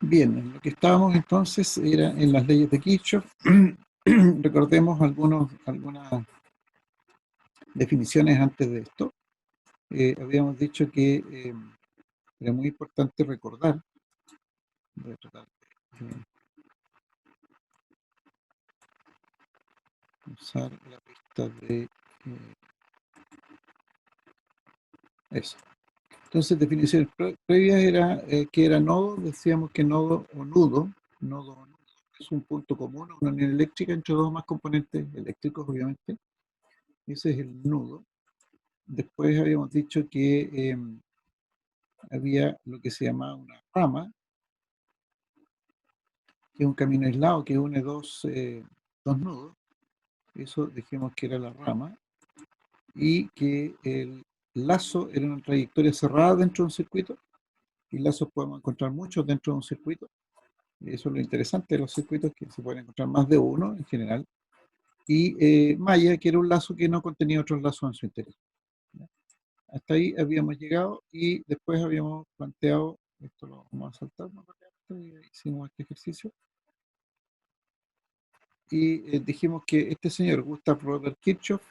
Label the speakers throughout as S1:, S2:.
S1: Bien, en lo que estábamos entonces era en las leyes de Kirchhoff. Recordemos algunas definiciones antes de esto. Habíamos dicho que era muy importante recordar, voy a tratar de usar la pista de eso. Entonces, definiciones previas era que era nodo, decíamos que nodo o nudo es un punto común, una unión eléctrica entre dos o más componentes eléctricos, obviamente. Ese es el nudo. Después habíamos dicho que había lo que se llamaba una rama, que es un camino aislado que une dos nudos. Eso dijimos que era la rama. Y que el lazo era una trayectoria cerrada dentro de un circuito. Y lazos podemos encontrar muchos dentro de un circuito. Y eso es lo interesante de los circuitos, que se pueden encontrar más de uno en general. Y malla, que era un lazo que no contenía otros lazos en su interior. Hasta ahí habíamos llegado y después habíamos planteado, esto lo vamos a saltar más rápido, hicimos este ejercicio, y dijimos que este señor, Gustav Robert Kirchhoff,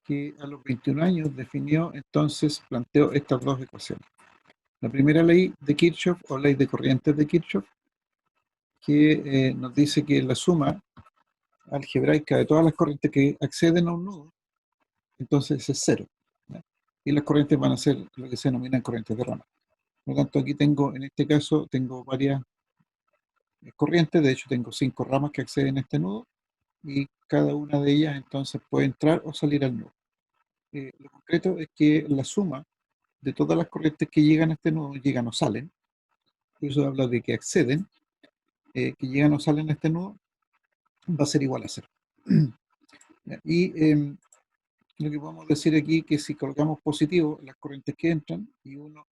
S1: que a los 21 años definió, entonces planteó estas dos ecuaciones. La primera ley de Kirchhoff, o ley de corrientes de Kirchhoff, que nos dice que la suma algebraica de todas las corrientes que acceden a un nudo, entonces es cero, ¿ya? Y las corrientes van a ser lo que se denominan corrientes de rama. Por lo tanto, aquí tengo, en este caso, tengo varias corrientes, de hecho tengo 5 ramas que acceden a este nudo, y cada una de ellas entonces puede entrar o salir al nudo. Lo concreto es que la suma de todas las corrientes que llegan a este nudo, llegan o salen, por eso habla de que acceden, que llegan o salen a este nudo, va a ser igual a cero. Y lo que podemos decir aquí es que si colocamos positivo las corrientes que entran, y 1,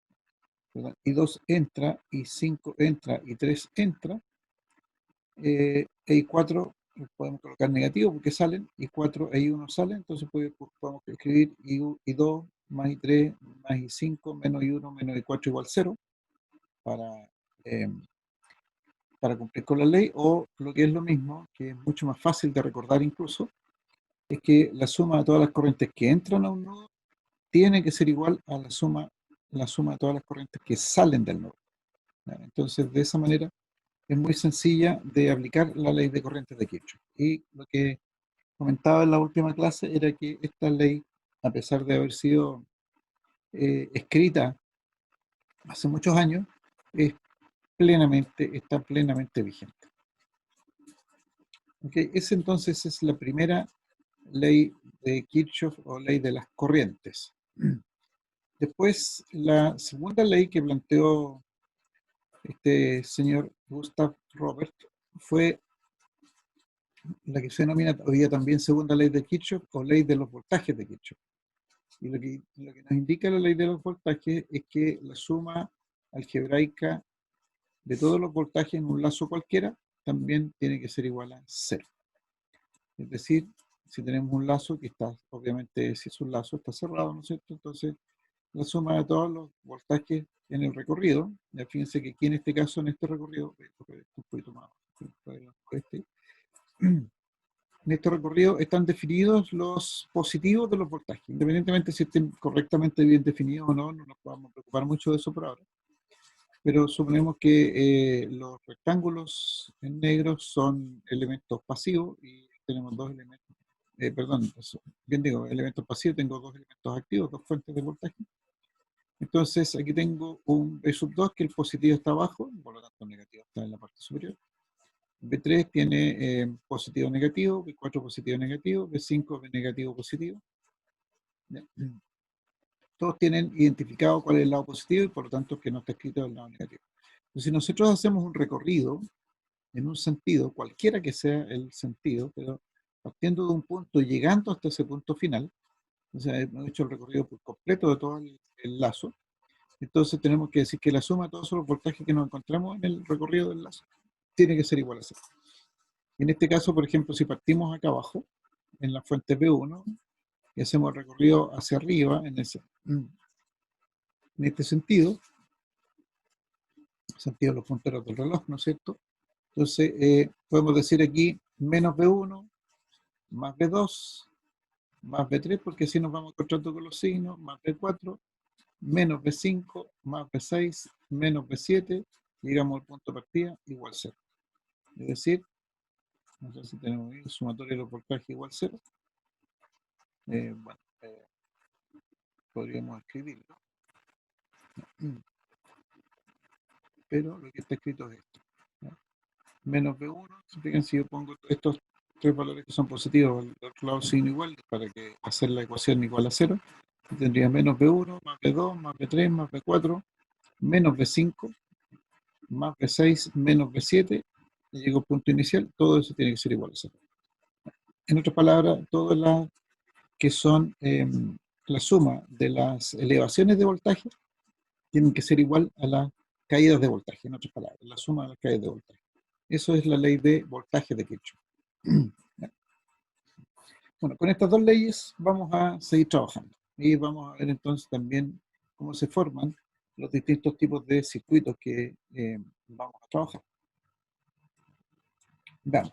S1: y 2 entra, y 5 entra, y 3 entra, y 4 podemos colocar negativo porque salen, y 4 y 1 salen, entonces podemos escribir y 2 más y 3 más y 5 menos y 1 menos y 4 igual 0 para, eh, para cumplir con la ley, o lo que es lo mismo, que es mucho más fácil de recordar incluso, es que la suma de todas las corrientes que entran a un nodo tiene que ser igual a la suma de todas las corrientes que salen del nodo. Entonces, de esa manera, es muy sencilla de aplicar la ley de corrientes de Kirchhoff. Y lo que comentaba en la última clase era que esta ley, a pesar de haber sido escrita hace muchos años, está plenamente vigente. Okay, esa entonces es la primera ley de Kirchhoff, o ley de las corrientes. Después, la segunda ley que planteó este señor Gustav Robert fue la que se denomina hoy día también segunda ley de Kirchhoff, o ley de los voltajes de Kirchhoff. Y lo que nos indica la ley de los voltajes es que la suma algebraica de todos los voltajes en un lazo cualquiera también tiene que ser igual a cero. Es decir, si tenemos un lazo que está, obviamente, si es un lazo, está cerrado, ¿no es cierto? Entonces, la suma de todos los voltajes en el recorrido, ya fíjense que aquí en este caso, en este recorrido, un poquito más, en este recorrido están definidos los positivos de los voltajes, independientemente si estén correctamente bien definidos o no, no nos podemos preocupar mucho de eso por ahora. Pero suponemos que los rectángulos en negro son elementos pasivos, y tenemos dos elementos, perdón, bien digo, elementos pasivos, tengo dos elementos activos, dos fuentes de voltaje. Entonces aquí tengo un B sub 2, que el positivo está abajo, por lo tanto el negativo está en la parte superior. B3 tiene positivo negativo, B4 positivo negativo, B5 B negativo positivo. ¿Ya? Todos tienen identificado cuál es el lado positivo, y por lo tanto que no está escrito el lado negativo. Entonces, si nosotros hacemos un recorrido en un sentido, cualquiera que sea el sentido, pero partiendo de un punto y llegando hasta ese punto final, o sea, hemos hecho el recorrido por completo de todo el lazo, entonces tenemos que decir que la suma de todos los voltajes que nos encontramos en el recorrido del lazo tiene que ser igual a cero. En este caso, por ejemplo, si partimos acá abajo, en la fuente P1, y hacemos el recorrido hacia arriba, en este sentido, sentido de los punteros del reloj, ¿no es cierto? Entonces, podemos decir aquí menos B1 más B2 más B3, porque así nos vamos encontrando con los signos, más B4, menos B5, más B6, menos B7, llegamos al punto de partida igual 0. Es decir, no sé si tenemos ahí, sumatorio de los voltajes igual 0. Bueno, podríamos escribirlo, pero lo que está escrito es esto, ¿no? Menos B1, fíjense si yo pongo estos tres valores que son positivos al otro lado signo igual, para que hacer la ecuación igual a 0, tendría menos B1, más B2, más B3, más B4, menos B5, más B6, menos B7, y llego al punto inicial, todo eso tiene que ser igual a 0. En otras palabras, todas las que son la suma de las elevaciones de voltaje tienen que ser igual a las caídas de voltaje, en otras palabras, la suma de las caídas de voltaje. Eso es la ley de voltaje de Kirchhoff. Bueno, con estas dos leyes vamos a seguir trabajando y vamos a ver entonces también cómo se forman los distintos tipos de circuitos que vamos a trabajar. Veamos.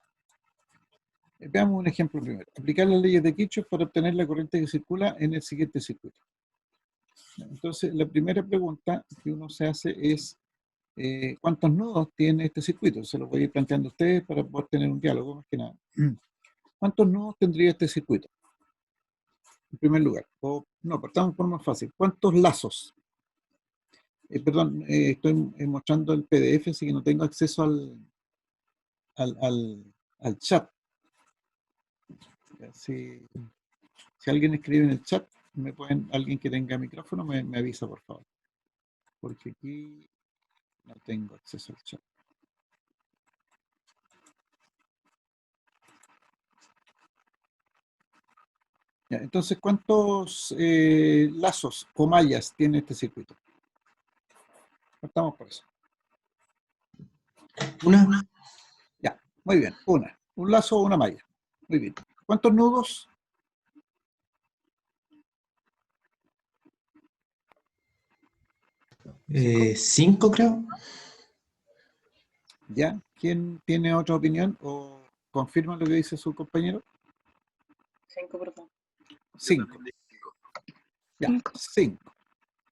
S1: Veamos un ejemplo primero. Aplicar las leyes de Kirchhoff para obtener la corriente que circula en el siguiente circuito. Entonces, la primera pregunta que uno se hace es ¿cuántos nodos tiene este circuito? Se lo voy a ir planteando a ustedes para poder tener un diálogo, más que nada. ¿Cuántos nodos tendría este circuito? En primer lugar. O, no, partamos por más fácil. ¿Cuántos lazos? Perdón, estoy mostrando el PDF, así que no tengo acceso al, al, al chat. Si, si alguien escribe en el chat, alguien que tenga micrófono me avisa, por favor. Porque aquí no tengo acceso al chat. Ya, entonces, ¿cuántos lazos o mallas tiene este circuito? Partamos por eso.
S2: Una.
S1: Ya, muy bien, una. Un lazo o una malla. Muy bien. ¿Cuántos nudos?
S2: Cinco, creo.
S1: ¿Ya? ¿Quién tiene otra opinión o confirma lo que dice su compañero?
S3: 5, perdón.
S1: 5. Ya, 5.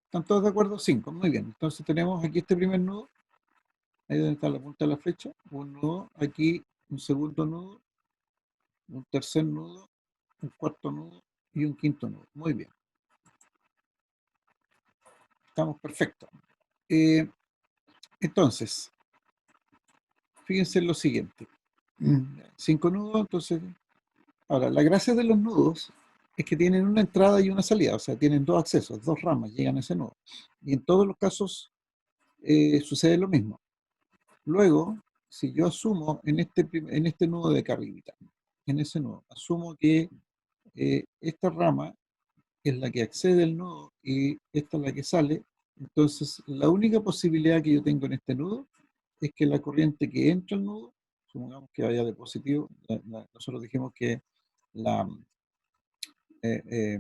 S1: ¿Están todos de acuerdo? 5. Muy bien. Entonces tenemos aquí este primer nudo, ahí donde está la punta de la flecha, un nudo, aquí un segundo nudo, un tercer nudo, un cuarto nudo y un quinto nudo. Muy bien. Estamos perfectos. Entonces, fíjense en lo siguiente. 5 nudos, entonces. Ahora, la gracia de los nudos es que tienen una entrada y una salida, o sea, tienen dos accesos, dos ramas, llegan a ese nudo. Y en todos los casos sucede lo mismo. Luego, si yo asumo en este nudo de acá arribita, en ese nudo, asumo que esta rama es la que accede al nudo y esta es la que sale, entonces la única posibilidad que yo tengo en este nudo es que la corriente que entra al nudo, supongamos que vaya de positivo, nosotros dijimos que la, eh, eh,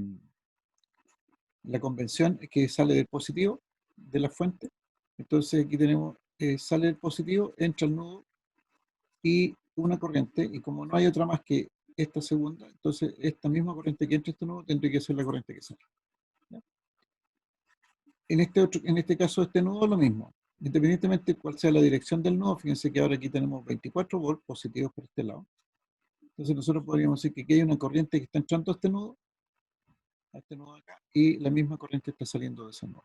S1: la convención es que sale del positivo de la fuente, entonces aquí tenemos, sale del positivo, entra al nudo y una corriente, y como no hay otra más que esta segunda, entonces esta misma corriente que entra a este nudo tendría que ser la corriente que sale. ¿Ya? En este caso, este nudo lo mismo. Independientemente de cuál sea la dirección del nudo, fíjense que ahora aquí tenemos 24 volts positivos por este lado. Entonces nosotros podríamos decir que aquí hay una corriente que está entrando a este nudo acá, y la misma corriente está saliendo de ese nudo.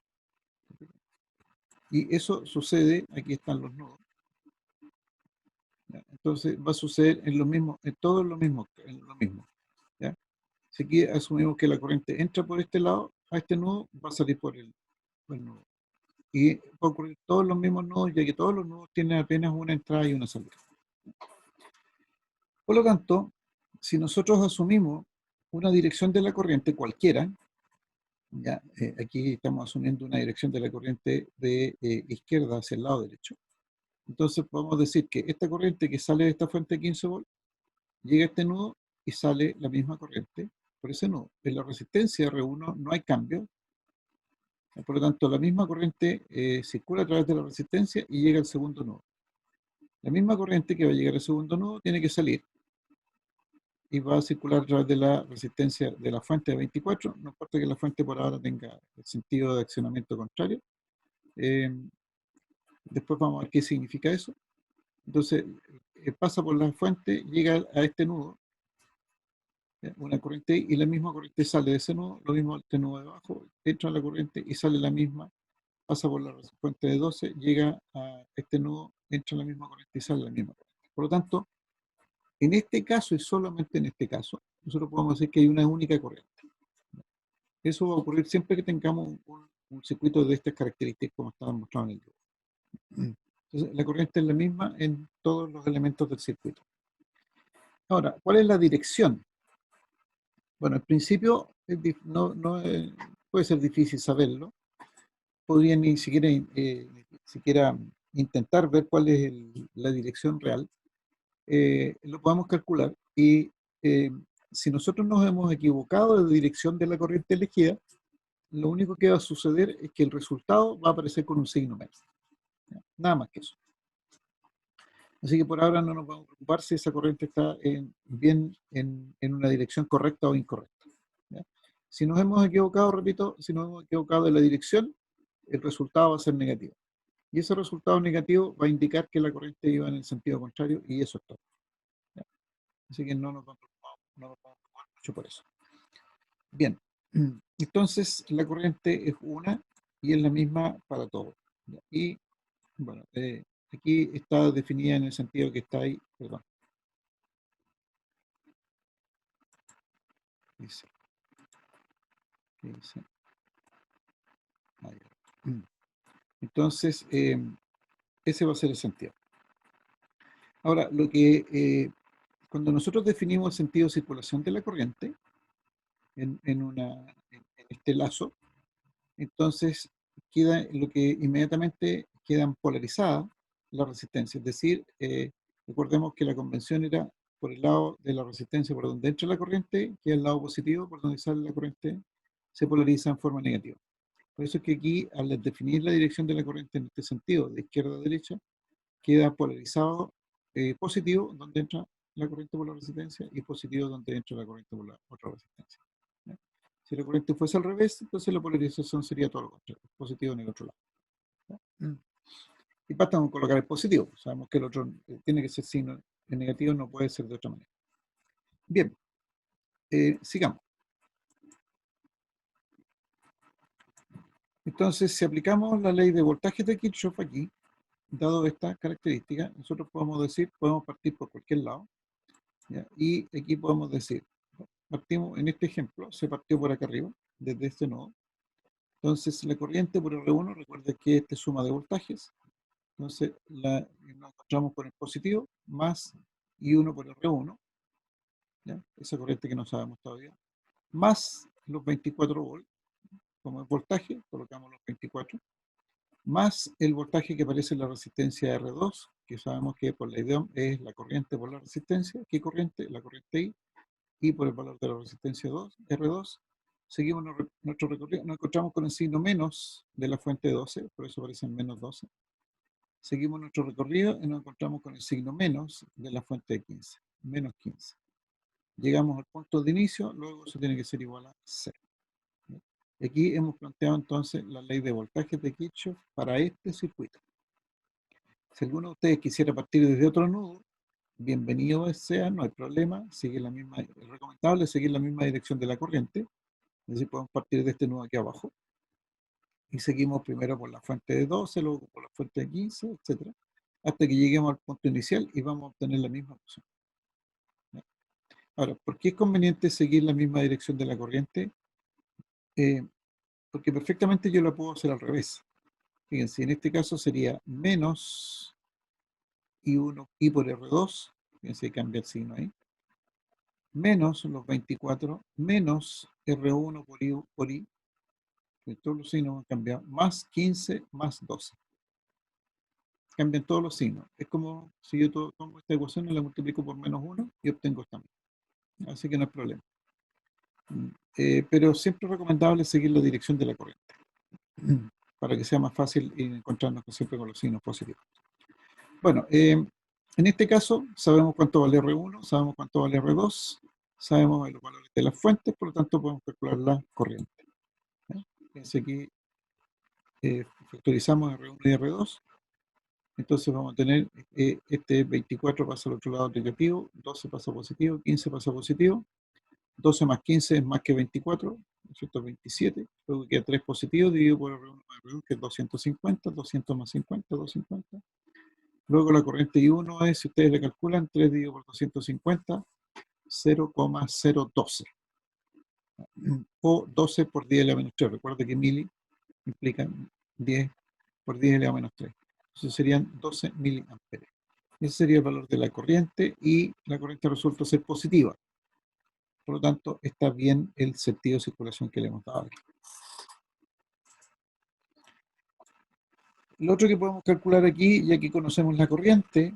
S1: Y eso sucede, aquí están los nudos. ¿Ya? Entonces va a suceder en lo mismo, en todo lo mismo, ¿ya? Si aquí asumimos que la corriente entra por este lado, a este nudo, va a salir por el nudo. Y va a ocurrir todos los mismos nudos, ya que todos los nudos tienen apenas una entrada y una salida. Por lo tanto, si nosotros asumimos una dirección de la corriente cualquiera, ya, aquí estamos asumiendo una dirección de la corriente de izquierda hacia el lado derecho, entonces podemos decir que esta corriente que sale de esta fuente de 15 volts, llega a este nudo y sale la misma corriente por ese nudo. En la resistencia R1 no hay cambio, Por lo tanto, la misma corriente circula a través de la resistencia y llega al segundo nodo. La misma corriente que va a llegar al segundo nodo tiene que salir y va a circular a través de la resistencia de la fuente de 24, no importa que la fuente por ahora tenga el sentido de accionamiento contrario. Después vamos a ver qué significa eso. Entonces, pasa por la fuente, llega a este nudo, una corriente y la misma corriente sale de ese nudo, lo mismo este nudo de abajo, entra la corriente y sale la misma, pasa por la fuente de 12, llega a este nudo, entra la misma corriente y sale la misma corriente. Por lo tanto, en este caso y solamente en este caso, nosotros podemos decir que hay una única corriente. Eso va a ocurrir siempre que tengamos un circuito de estas características como estaba mostrado en el dibujo. Entonces, la corriente es la misma en todos los elementos del circuito. Ahora, ¿cuál es la dirección? Bueno, al principio puede ser difícil saberlo. Podrían ni siquiera intentar ver cuál es la dirección real. Lo podemos calcular y si nosotros nos hemos equivocado de dirección de la corriente elegida, lo único que va a suceder es que el resultado va a aparecer con un signo menos. Nada más que eso. Así que por ahora no nos vamos a preocupar si esa corriente está bien en una dirección correcta o incorrecta. ¿Ya? Si nos hemos equivocado, repito, si nos hemos equivocado de la dirección, el resultado va a ser negativo. Y ese resultado negativo va a indicar que la corriente iba en el sentido contrario y eso es todo. ¿Ya? Así que no nos vamos a preocupar mucho por eso. Bien, entonces la corriente es una y es la misma para todos. ¿Ya? Y bueno, aquí está definida en el sentido que está ahí, perdón. Dice, dice. Entonces, ese va a ser el sentido. Ahora, cuando nosotros definimos el sentido de circulación de la corriente en este lazo, entonces queda lo que inmediatamente quedan polarizadas las resistencias. Es decir, recordemos que la convención era por el lado de la resistencia por donde entra la corriente, que es el lado positivo, por donde sale la corriente, se polariza en forma negativa. Por eso es que aquí, al definir la dirección de la corriente en este sentido, de izquierda a derecha, queda polarizado positivo donde entra la corriente por la resistencia y positivo donde entra la corriente por la otra resistencia. ¿Ya? Si la corriente fuese al revés, entonces la polarización sería todo lo contrario, positivo en el otro lado. ¿Ya? Y basta con colocar el positivo, sabemos que el otro tiene que ser signo negativo, no puede ser de otra manera. Bien, sigamos. Entonces, si aplicamos la ley de voltaje de Kirchhoff aquí, dado esta característica, nosotros podemos partir por cualquier lado, ¿ya? Y aquí podemos decir, partimos en este ejemplo, se partió por acá arriba, desde este nodo. Entonces, la corriente por R1, recuerda que esta es suma de voltajes. Entonces, nos encontramos con el positivo, más I1 por R1, ¿ya? Esa corriente que no sabemos todavía, más los 24 volts, como el voltaje, colocamos los 24, más el voltaje que aparece en la resistencia R2, que sabemos que por la idea es la corriente por la resistencia. ¿Qué corriente? La corriente I, y por el valor de la resistencia 2, R2. Seguimos nuestro recorrido, nos encontramos con el signo menos de la fuente 12, por eso aparece en menos 12. Seguimos nuestro recorrido y nos encontramos con el signo menos de la fuente de 15, menos 15. Llegamos al punto de inicio, luego eso tiene que ser igual a 0. Aquí hemos planteado entonces la ley de voltajes de Kirchhoff para este circuito. Si alguno de ustedes quisiera partir desde otro nudo, bienvenido sea, no hay problema, es recomendable seguir la misma dirección de la corriente, es decir, podemos partir de este nudo aquí abajo, y seguimos primero por la fuente de 12, luego por la fuente de 15, etc., hasta que lleguemos al punto inicial y vamos a obtener la misma opción. Ahora, ¿por qué es conveniente seguir la misma dirección de la corriente? Porque perfectamente yo la puedo hacer al revés. Fíjense, en este caso sería menos I1 I por R2, fíjense, cambia el signo ahí, menos los 24, menos R1 por I, que todos los signos han cambiado, más 15 más 12. Cambian todos los signos. Es como si yo tomo esta ecuación y la multiplico por menos 1 y obtengo esta misma. Así que no hay problema. Pero siempre es recomendable seguir la dirección de la corriente. para que sea más fácil encontrarnos siempre con los signos positivos. Bueno, en este caso sabemos cuánto vale R1, sabemos cuánto vale R2, sabemos los valores de las fuentes, por lo tanto podemos calcular la corriente. Fíjense aquí factorizamos R1 y R2, entonces vamos a tener este 24 pasa al otro lado negativo, 12 pasa positivo, 15 pasa positivo, 12 más 15 es más que 24, ¿no es cierto? 27, luego queda 3 positivo dividido por R1 más R2, que es 250, 200 más 50, 250. Luego la corriente I1 es, si ustedes le calculan, 3 dividido por 250, 0,012. O 12 por 10 elevado a menos 3. Recuerda que mili implica 10 por 10 elevado a menos 3. Entonces serían 12 miliamperes. Ese sería el valor de la corriente y la corriente resulta ser positiva. Por lo tanto, está bien el sentido de circulación que le hemos dado aquí. Lo otro que podemos calcular aquí, ya que conocemos la corriente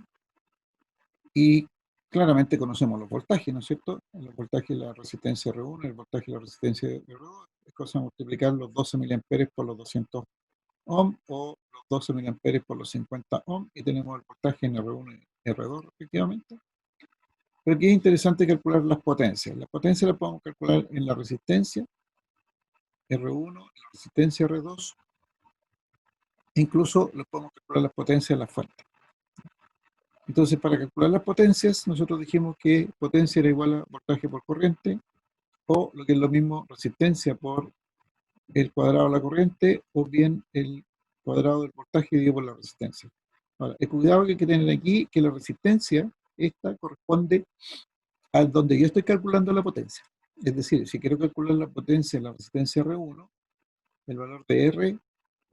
S1: y claramente conocemos los voltajes, ¿no es cierto? El voltaje de la resistencia R1, el voltaje de la resistencia R2, es cosa de multiplicar los 12 miliamperes por los 200 ohm o los 12 miliamperes por los 50 ohm y tenemos el voltaje en R1 y R2 respectivamente. Pero aquí es interesante calcular las potencias. Las potencias las podemos calcular en la resistencia R1, en la resistencia R2, e incluso lo podemos calcular las potencias de las fuentes. Entonces, para calcular las potencias, nosotros dijimos que potencia era igual a voltaje por corriente, o lo que es lo mismo, resistencia por el cuadrado de la corriente, o bien el cuadrado del voltaje dividido por la resistencia. Ahora, el cuidado que hay que tener aquí, que la resistencia, esta corresponde a donde yo estoy calculando la potencia. Es decir, si quiero calcular la potencia de la resistencia R1, el valor de R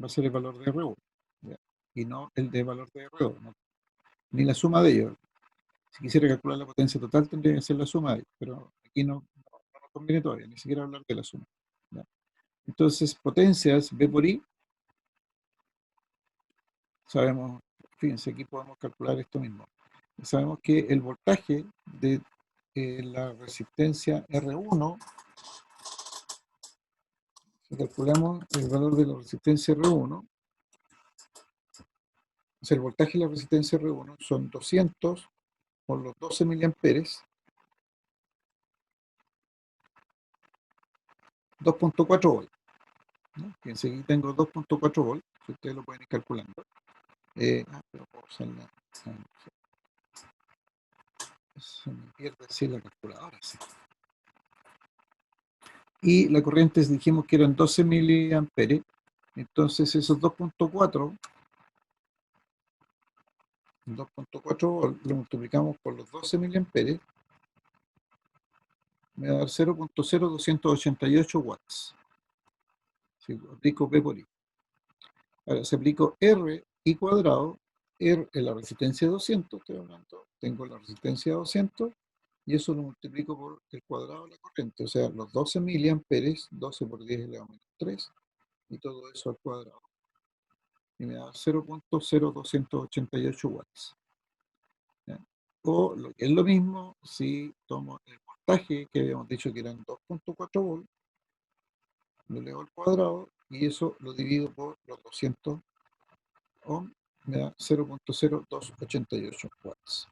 S1: va a ser el valor de R1, ¿ya? Y no el de valor de R2, ¿no? Ni la suma de ellos. Si quisiera calcular la potencia total, tendría que hacer la suma de ellos, pero aquí no nos conviene todavía, ni siquiera hablar de la suma, ¿ya? Entonces, potencias B por I, sabemos, fíjense, aquí podemos calcular esto mismo. Sabemos que el voltaje de la resistencia R1, si calculamos el valor de la resistencia R1, o sea, el voltaje de la resistencia R1 son 200 por los 12 miliamperes, 2.4 volts, ¿no? Fíjense, aquí tengo 2.4 volts, si ustedes lo pueden ir calculando. Pero puedo usar se me pierde así la calculadora, sí. Y la corriente dijimos que eran 12 miliamperes, entonces esos 2.4 volts lo multiplicamos por los 12 miliamperes, me va a dar 0.0288 watts. Si aplico P por I. Ahora, si aplico R I cuadrado, R es la resistencia de 200, estoy hablando, tengo la resistencia de 200, y eso lo multiplico por el cuadrado de la corriente, o sea, los 12 miliamperes, 12 por 10 elevado a menos 3, y todo eso al cuadrado. Y me da 0.0288 watts. ¿Ya? O lo que es lo mismo, si tomo el voltaje, que habíamos dicho que eran 2.4 volts, lo elevo al cuadrado, y eso lo divido por los 200 ohm, me da 0.0288 watts.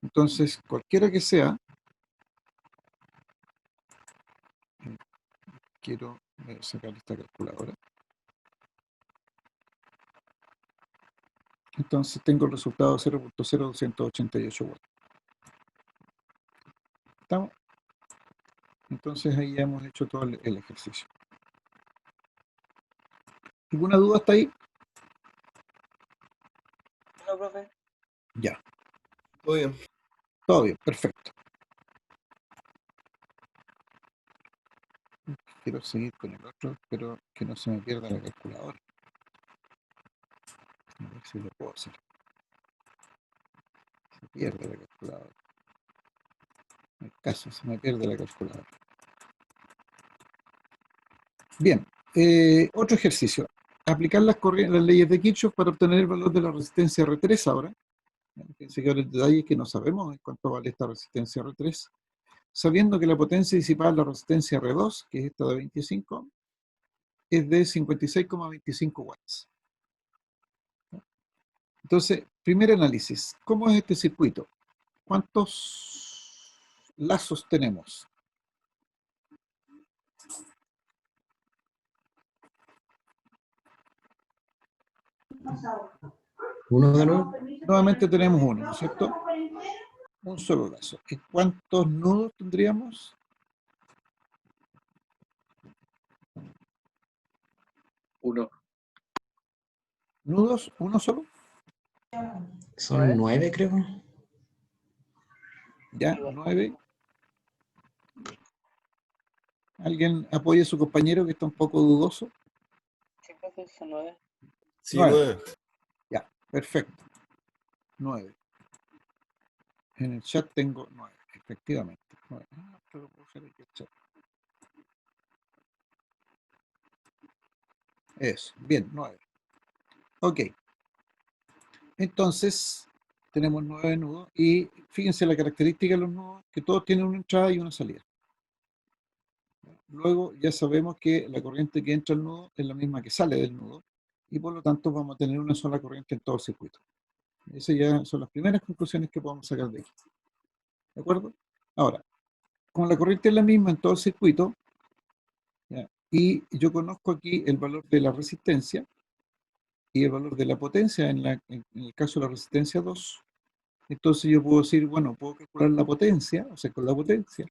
S1: Entonces, cualquiera que sea, quiero sacar esta calculadora. Entonces tengo el resultado de 0.0288 watts. ¿Estamos? Entonces ahí ya hemos hecho todo el ejercicio. ¿Alguna duda hasta ahí?
S3: No, profe.
S1: Ya.
S2: Muy bien.
S1: Todo bien, perfecto. Quiero seguir con el otro, pero que no se me pierda la calculadora. A ver si lo puedo hacer. Se pierde la calculadora. En el caso, se me pierde la calculadora. Bien, otro ejercicio. Aplicar las leyes de Kirchhoff para obtener el valor de la resistencia R3 ahora. Fíjense que ahora el detalle es que no sabemos en cuánto vale esta resistencia R3. sabiendo que la potencia disipada en la resistencia R2, que es esta de 25, es de 56,25 watts. Entonces, primer análisis, ¿cómo es este circuito? ¿Cuántos lazos tenemos?
S2: Uno de nuevo.
S1: Nuevamente tenemos uno, ¿no es cierto? Un solo lazo. ¿Y cuántos nudos tendríamos?
S4: Uno.
S1: ¿Nudos? ¿Uno solo?
S2: Son 9, creo.
S1: Ya, 9. ¿Alguien apoya a su compañero que está un poco dudoso?
S3: Sí, pues son 9.
S5: Sí,
S1: 9.
S5: 9.
S1: Ya, perfecto. 9. En el chat tengo 9, efectivamente. 9. Ah, esto lo puedo hacer aquí en el chat. Eso, bien, 9. Ok. Entonces, tenemos 9 nudos y fíjense la característica de los nudos, que todos tienen una entrada y una salida. Luego ya sabemos que la corriente que entra al nudo es la misma que sale del nudo y por lo tanto vamos a tener una sola corriente en todo el circuito. Esas ya son las primeras conclusiones que podemos sacar de aquí. ¿De acuerdo? Ahora, como la corriente es la misma en todo el circuito, ¿ya? Y yo conozco aquí el valor de la resistencia y el valor de la potencia en el caso de la resistencia 2, entonces yo puedo decir, bueno, puedo calcular la potencia, o sea, con la potencia.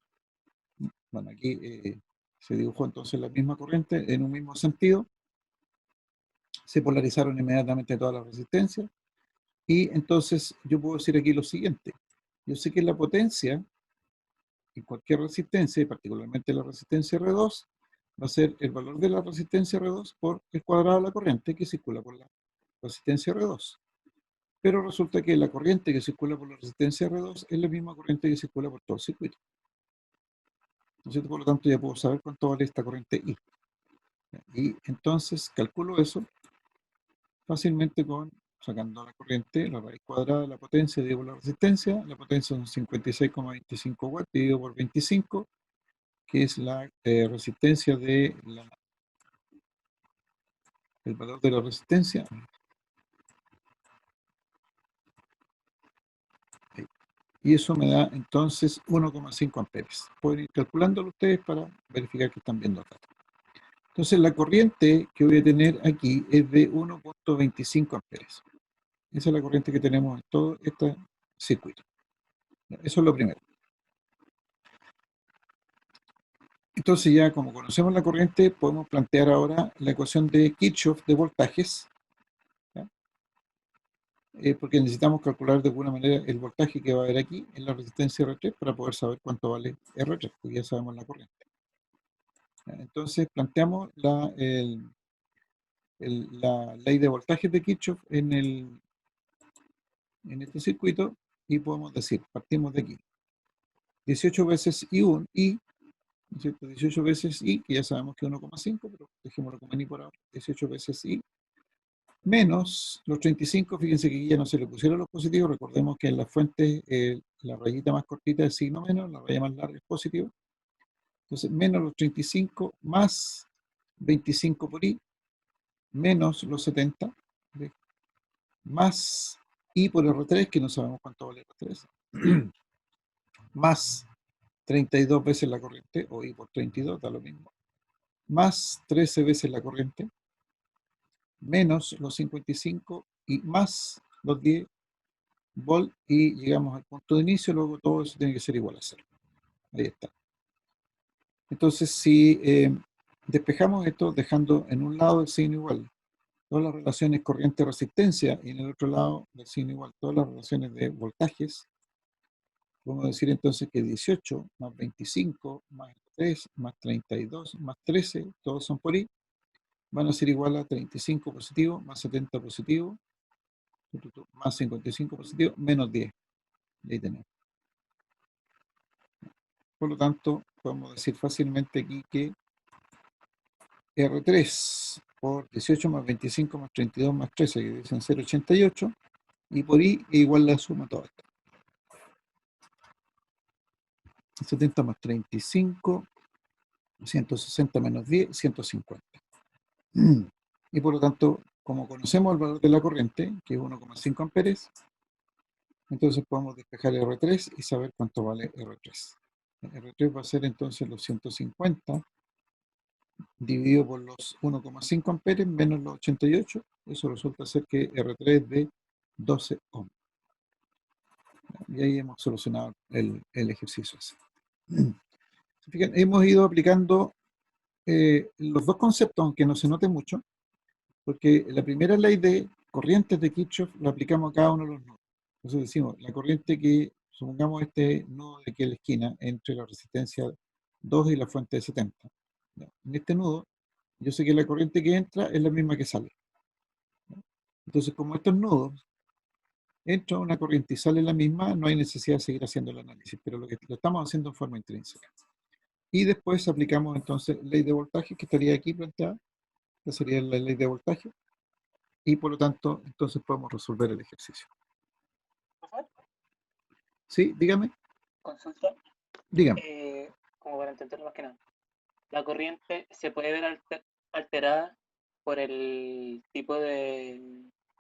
S1: Bueno, aquí se dibujó entonces la misma corriente en un mismo sentido, se polarizaron inmediatamente todas las resistencias, y entonces yo puedo decir aquí lo siguiente. Yo sé que la potencia en cualquier resistencia, y particularmente la resistencia R2, va a ser el valor de la resistencia R2 por el cuadrado de la corriente que circula por la resistencia R2. Pero resulta que la corriente que circula por la resistencia R2 es la misma corriente que circula por todo el circuito. ¿No es cierto? Por lo tanto, ya puedo saber cuánto vale esta corriente I. Y entonces calculo eso fácilmente sacando la corriente, la raíz cuadrada de la potencia dividido por la resistencia. La potencia son 56,25 watts dividido por 25, que es la resistencia de el valor de la resistencia. Y eso me da entonces 1,5 amperes. Pueden ir calculándolo ustedes para verificar que están viendo acá. Entonces la corriente que voy a tener aquí es de 1,25 amperes. Esa es la corriente que tenemos en todo este circuito. Eso es lo primero. Entonces ya como conocemos la corriente, podemos plantear ahora la ecuación de Kirchhoff de voltajes, ¿ya? Porque necesitamos calcular de alguna manera el voltaje que va a haber aquí en la resistencia R3 para poder saber cuánto vale R3, porque ya sabemos la corriente. ¿Ya? Entonces planteamos la ley de voltajes de Kirchhoff en este circuito y podemos decir, partimos de aquí. 18 veces I1, ¿no es cierto? 18 veces I, que ya sabemos que es 1,5, pero dejémoslo como I por ahora. 18 veces I, menos los 35, fíjense que aquí ya no se le pusieron los positivos, recordemos que en las fuentes la rayita más cortita es signo menos, la raya más larga es positivo. Entonces, menos los 35 más 25 por I, menos los 70, ¿ve? Más I por R3, que no sabemos cuánto vale R3, más 32 veces la corriente, o I por 32, da lo mismo, más 13 veces la corriente, menos los 55 y más los 10 volt, y llegamos al punto de inicio, luego todo eso tiene que ser igual a 0. Ahí está. Entonces, si despejamos esto, dejando en un lado el signo igual todas las relaciones corriente-resistencia, y en el otro lado del signo igual todas las relaciones de voltajes, podemos decir entonces que 18 más 25 más 3 más 32 más 13, todos son por I, van a ser igual a 35 positivo más 70 positivo más 55 positivo menos 10. Y ahí tenemos. Por lo tanto, podemos decir fácilmente aquí que R3 por 18 más 25 más 32 más 13, que dicen 0,88, y por I igual la suma toda esto. 70 más 35, 160 menos 10, 150. Y por lo tanto, como conocemos el valor de la corriente, que es 1,5 amperes, entonces podemos despejar R3 y saber cuánto vale R3. R3 va a ser entonces los 150 dividido por los 1,5 amperes menos los 88. Eso resulta ser que R3 es de 12 ohms. Y ahí hemos solucionado el ejercicio ese. Fíjense, hemos ido aplicando los dos conceptos, aunque no se note mucho, porque la primera ley de corrientes de Kirchhoff la aplicamos a cada uno de los nodos. Entonces decimos, la corriente que, supongamos este nodo de aquí a la esquina, entre la resistencia 2 y la fuente de 70. ¿Ya? En este nodo, yo sé que la corriente que entra es la misma que sale. ¿Ya? Entonces, como estos nodos, entra una corriente y sale la misma, no hay necesidad de seguir haciendo el análisis, pero lo estamos haciendo en forma intrínseca. Y después aplicamos entonces ley de voltaje, que estaría aquí planteada, que sería la ley de voltaje, y por lo tanto, entonces podemos resolver el ejercicio. Sí, dígame.
S3: Consulta.
S1: Dígame.
S3: Como para entenderlo más que nada. La corriente se puede ver alterada por el tipo de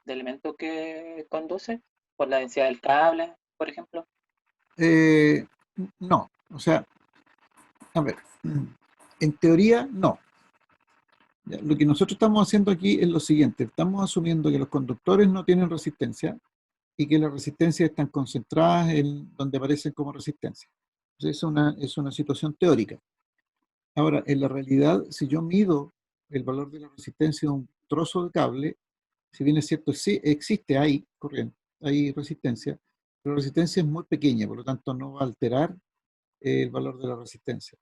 S3: elemento que conduce, por la densidad del cable, por ejemplo.
S1: No, o sea, a ver, en teoría no. Ya, lo que nosotros estamos haciendo aquí es lo siguiente, estamos asumiendo que los conductores no tienen resistencia y que las resistencias están concentradas en donde aparecen como resistencia. Entonces es una situación teórica. Ahora, en la realidad, si yo mido el valor de la resistencia de un trozo de cable, si bien es cierto, sí existe, hay corriente, hay resistencia, pero la resistencia es muy pequeña, por lo tanto no va a alterar el valor de la resistencia.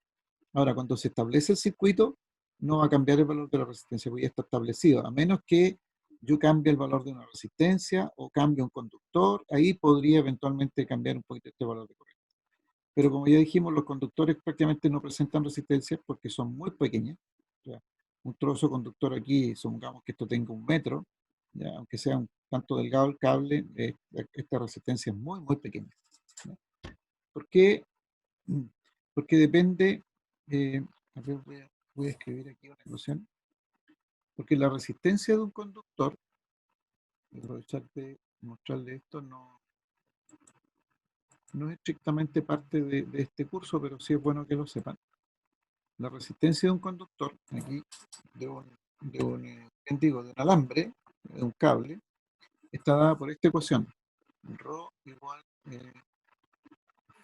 S1: Ahora, cuando se establece el circuito, no va a cambiar el valor de la resistencia, porque ya está establecido, a menos que yo cambie el valor de una resistencia o cambie un conductor, ahí podría eventualmente cambiar un poquito este valor de corriente. Pero como ya dijimos, los conductores prácticamente no presentan resistencias porque son muy pequeñas. O sea, un trozo conductor aquí, supongamos que esto tenga 1 metro, ¿ya? Aunque sea un tanto delgado el cable, esta resistencia es muy, muy pequeña. ¿Ya? ¿Por qué? Porque depende, a ver, voy a escribir aquí una ecuación, porque la resistencia de un conductor, voy a aprovechar de mostrarle esto, no es estrictamente parte de este curso, pero sí es bueno que lo sepan. La resistencia de un conductor, aquí de un alambre, de un cable, está dada por esta ecuación. Rho igual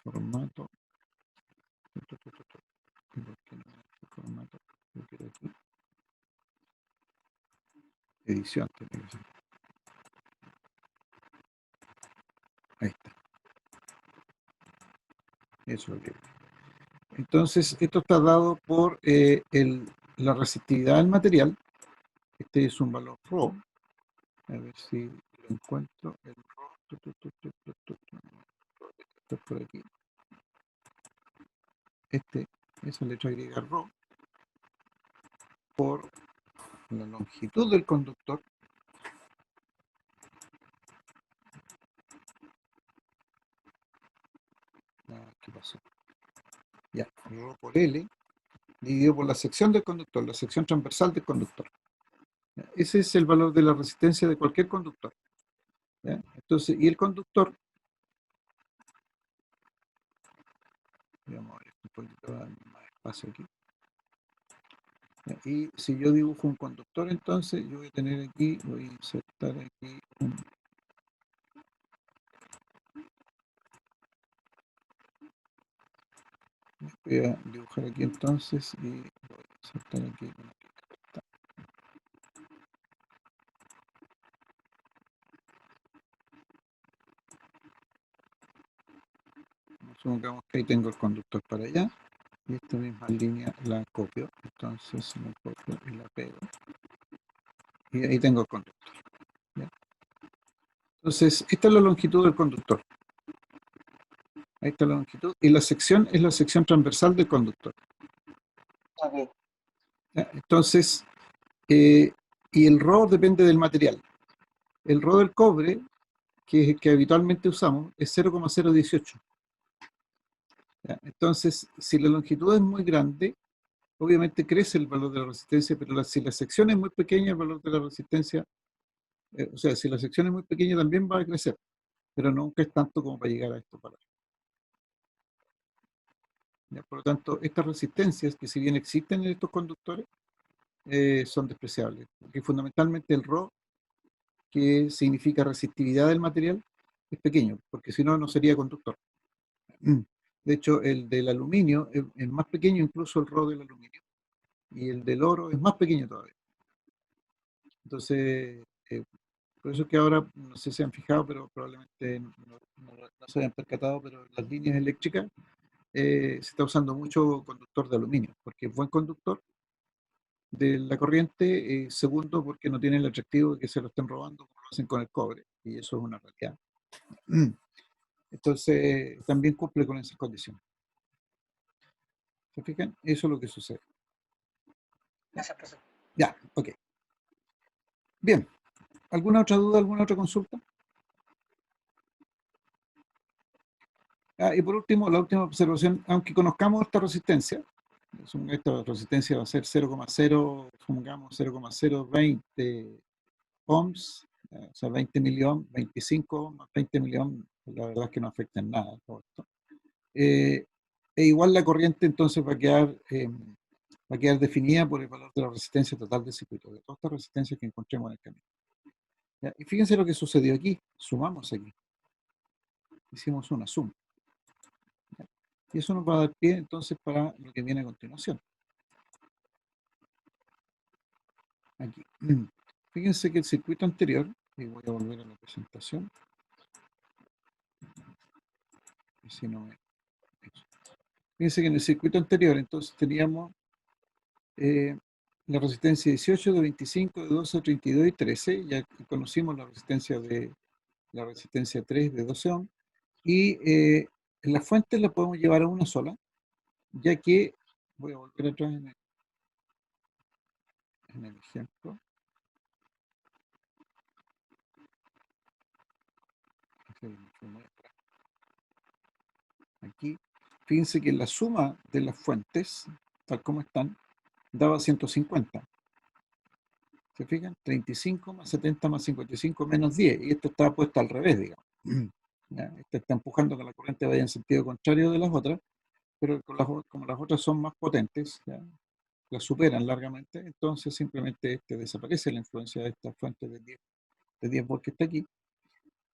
S1: formato. Formato. Edición. Ahí está. Eso es lo que. Entonces, esto está dado por la resistividad del material. Este es un valor Rho. A ver si lo encuentro. El Rho. Esto es por aquí. Esa letra griega Rho, por la longitud del conductor. ¿Qué pasó? Ya, Rho por L, dividido por la sección del conductor, la sección transversal del conductor. ¿Ya? Ese es el valor de la resistencia de cualquier conductor. ¿Ya? Entonces, y el conductor, vamos a ver un poquito más espacio aquí. ¿Ya? Y si yo dibujo un conductor, entonces yo voy a tener aquí, voy a insertar aquí un. Voy a dibujar aquí entonces y voy a insertar aquí una recta. Supongamos que ahí tengo el conductor para allá y esta misma línea la copio, entonces la copio y la pego y ahí tengo el conductor. ¿Ya? Entonces esta es la longitud del conductor, ahí está la longitud y la sección es la sección transversal del conductor.
S3: Okay.
S1: ¿Ya? Entonces y el Rho depende del material. El Rho del cobre que habitualmente usamos es 0,018. ¿Ya? Entonces, si la longitud es muy grande, obviamente crece el valor de la resistencia, pero si la sección es muy pequeña, el valor de la resistencia, o sea, si la sección es muy pequeña también va a crecer, pero nunca es tanto como para llegar a esto. ¿Ya? Por lo tanto, estas resistencias, que si bien existen en estos conductores, son despreciables, porque fundamentalmente el Rho, que significa resistividad del material, es pequeño, porque si no, no sería conductor. De hecho, el del aluminio es más pequeño, incluso el Rho del aluminio, y el del oro es más pequeño todavía. Entonces, por eso es que ahora, no sé si se han fijado, pero probablemente no se hayan percatado, pero en las líneas eléctricas se está usando mucho conductor de aluminio, porque es buen conductor de la corriente, segundo, porque no tiene el atractivo de que se lo estén robando como lo hacen con el cobre, y eso es una realidad. Entonces, también cumple con esas condiciones. ¿Se fijan? Eso es lo que sucede.
S3: Gracias, profesor.
S1: Ya, ok. Bien. ¿Alguna otra duda, alguna otra consulta? Y por último, la última observación, aunque conozcamos esta resistencia va a ser 0,0, supongamos 0,020 ohms, o sea, 20 miliohms, 25 más 20 miliohms, la verdad es que no afecta en nada todo esto. E igual la corriente entonces va a quedar definida por el valor de la resistencia total del circuito, de todas estas resistencias que encontremos en el camino. ¿Ya? Y fíjense lo que sucedió aquí, sumamos aquí, hicimos una suma. ¿Ya? Y eso nos va a dar pie entonces para lo que viene a continuación. Aquí. Fíjense que el circuito anterior, y voy a volver a la presentación, y si no me... Fíjense que en el circuito anterior entonces teníamos la resistencia 18, de 25, de 12, de 32 y 13, ya conocimos la resistencia 3 de 12 ohms, y en las fuentes la podemos llevar a una sola, ya que, voy a volver atrás en el ejemplo, aquí, fíjense que la suma de las fuentes, tal como están, daba 150. ¿Se fijan? 35 más 70 más 55 menos 10. Y esto está puesto al revés, digamos. ¿Ya? Este está empujando que la corriente vaya en sentido contrario de las otras, pero como las otras son más potentes, ¿ya? Las superan largamente, entonces simplemente desaparece la influencia de esta fuente de 10 volts que está aquí.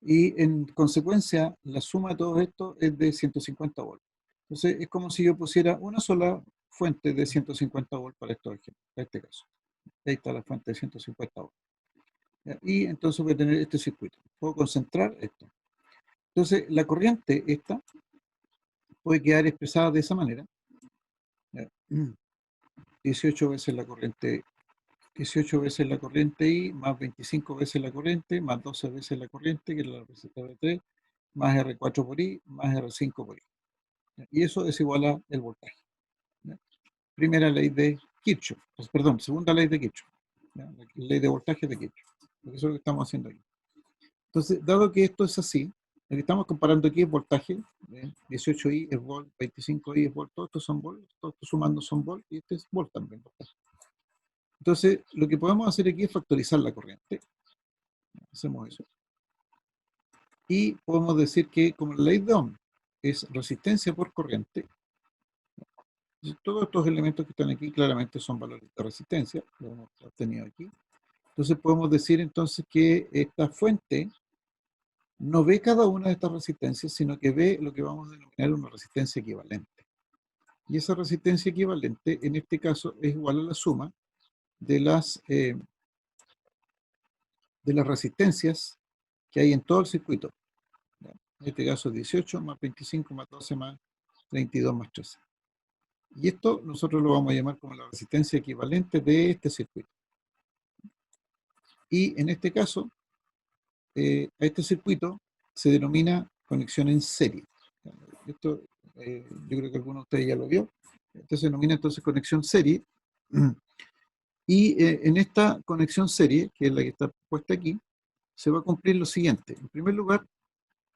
S1: Y en consecuencia, la suma de todo esto es de 150 volts. Entonces es como si yo pusiera una sola fuente de 150 volts para este caso. Ahí está la fuente de 150 volts. ¿Ya? Y entonces voy a tener este circuito. Puedo concentrar esto. Entonces la corriente esta puede quedar expresada de esa manera. ¿Ya? 18 veces la corriente 18 veces la corriente I, más 25 veces la corriente, más 12 veces la corriente, que es la receta de 3, más R4 por I, más R5 por I. ¿Ya? Y eso es igual a el voltaje. ¿Ya? Primera ley de Kirchhoff, perdón, segunda ley de Kirchhoff. ¿Ya? La ley de voltaje de Kirchhoff. Eso es lo que estamos haciendo aquí. Entonces, dado que esto es así, lo que estamos comparando aquí es voltaje, 18I es volt, 25I es volt, todos estos son volt, todos estos sumando son volt, y este es volt también, voltaje. Entonces, lo que podemos hacer aquí es factorizar la corriente. Hacemos eso. Y podemos decir que, como la ley de Ohm es resistencia por corriente, todos estos elementos que están aquí claramente son valores de resistencia, lo hemos obtenido aquí. Entonces podemos decir entonces que esta fuente no ve cada una de estas resistencias, sino que ve lo que vamos a denominar una resistencia equivalente. Y esa resistencia equivalente, en este caso, es igual a la suma de las resistencias que hay en todo el circuito. En este caso 18 más 25 más 12 más 32 más 13. Y esto nosotros lo vamos a llamar como la resistencia equivalente de este circuito. Y en este caso, a este circuito se denomina conexión en serie. Esto yo creo que alguno de ustedes ya lo vio. Esto se denomina entonces conexión serie. Y en esta conexión serie, que es la que está puesta aquí, se va a cumplir lo siguiente. En primer lugar,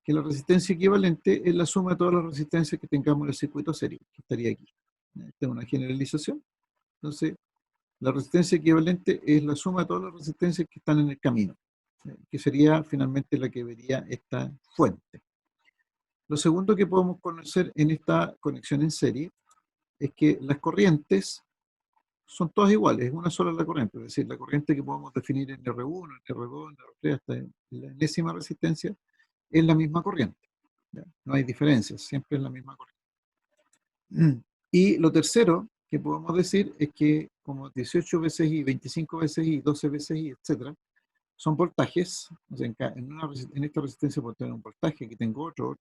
S1: que la resistencia equivalente es la suma de todas las resistencias que tengamos en el circuito serie, que estaría aquí. Esta es una generalización. Entonces, la resistencia equivalente es la suma de todas las resistencias que están en el camino, que sería finalmente la que vería esta fuente. Lo segundo que podemos conocer en esta conexión en serie es que las corrientes son todas iguales, es una sola la corriente, es decir, la corriente que podemos definir en R1, en R2, en R3, hasta en la enésima resistencia, es la misma corriente. ¿Ya? No hay diferencias, siempre es la misma corriente. Y lo tercero que podemos decir es que como 18 veces I, 25 veces I, 12 veces I, etc., son voltajes. O sea, en esta resistencia puedo tener un voltaje, aquí tengo otro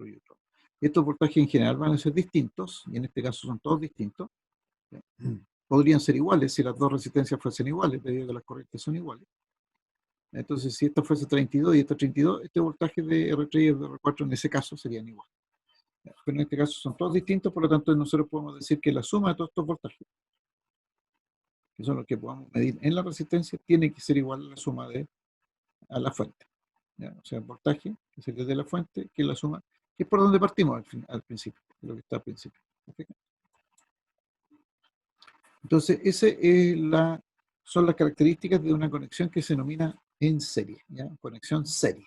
S1: y otro. Estos voltajes en general van a ser distintos, y en este caso son todos distintos. Podrían ser iguales si las dos resistencias fuesen iguales, debido a que las corrientes son iguales. Entonces, si esta fuese 32 y esta 32, este voltaje de R3 y de R4 en ese caso serían iguales. Pero en este caso son todos distintos, por lo tanto nosotros podemos decir que la suma de todos estos voltajes, que son los que podamos medir en la resistencia, tiene que ser igual a la suma a la fuente. ¿Ya? O sea, el voltaje, que sería de la fuente, que es la suma, que es por donde partimos al principio, lo que está al principio. ¿Okay? Entonces, son las características de una conexión que se denomina en serie, ¿ya? Conexión serie.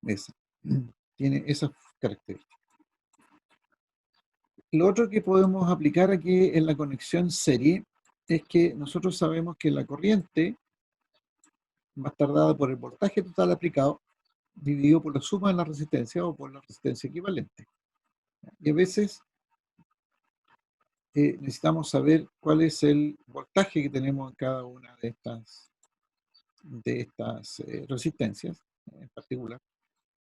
S1: Esa. Tiene esas características. Lo otro que podemos aplicar aquí en la conexión serie es que nosotros sabemos que la corriente va a estar dada por el voltaje total aplicado dividido por la suma de la resistencia o por la resistencia equivalente. Y a veces necesitamos saber cuál es el voltaje que tenemos en cada una de estas resistencias en particular.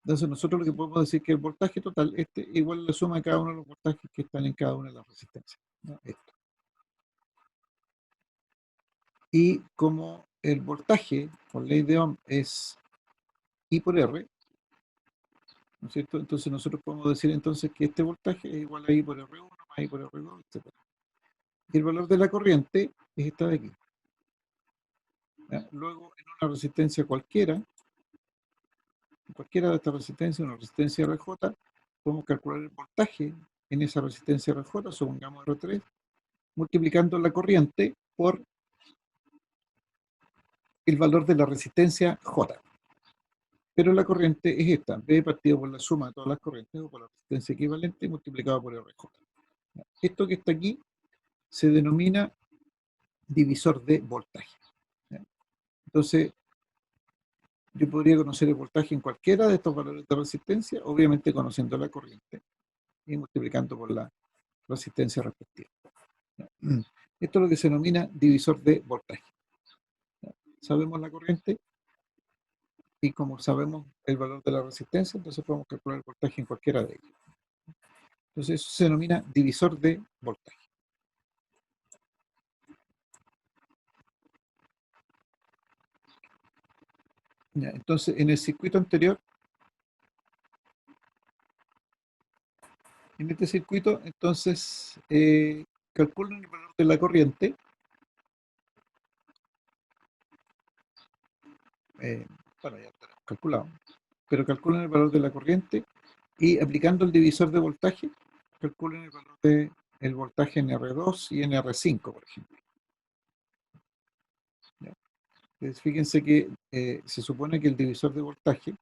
S1: Entonces nosotros lo que podemos decir es que el voltaje total igual a la suma de cada uno de los voltajes que están en cada una de las resistencias, ¿no? Esto. Y como el voltaje, por ley de Ohm, es I por R, ¿no es cierto? Entonces nosotros podemos decir entonces que este voltaje es igual a I por R1 más I por R2, etc. Y el valor de la corriente es esta de aquí. ¿Ya? Luego, en una resistencia cualquiera de estas resistencias, una resistencia RJ, podemos calcular el voltaje en esa resistencia RJ, supongamos R3, multiplicando la corriente por el valor de la resistencia J. Pero la corriente es esta, B partido por la suma de todas las corrientes o por la resistencia equivalente multiplicado por RJ. Esto que está aquí se denomina divisor de voltaje. Entonces, yo podría conocer el voltaje en cualquiera de estos valores de resistencia, obviamente conociendo la corriente y multiplicando por la resistencia respectiva. Esto es lo que se denomina divisor de voltaje. Sabemos la corriente y como sabemos el valor de la resistencia, entonces podemos calcular el voltaje en cualquiera de ellos. Entonces eso se denomina divisor de voltaje. Ya, entonces en el circuito anterior, en este circuito, entonces calculan el valor de la corriente. Bueno, ya está calculado, pero calculan el valor de la corriente y aplicando el divisor de voltaje, calculan el valor del voltaje en R2 y en R5, por ejemplo. ¿Ya? Entonces, fíjense que se supone que el divisor de voltaje,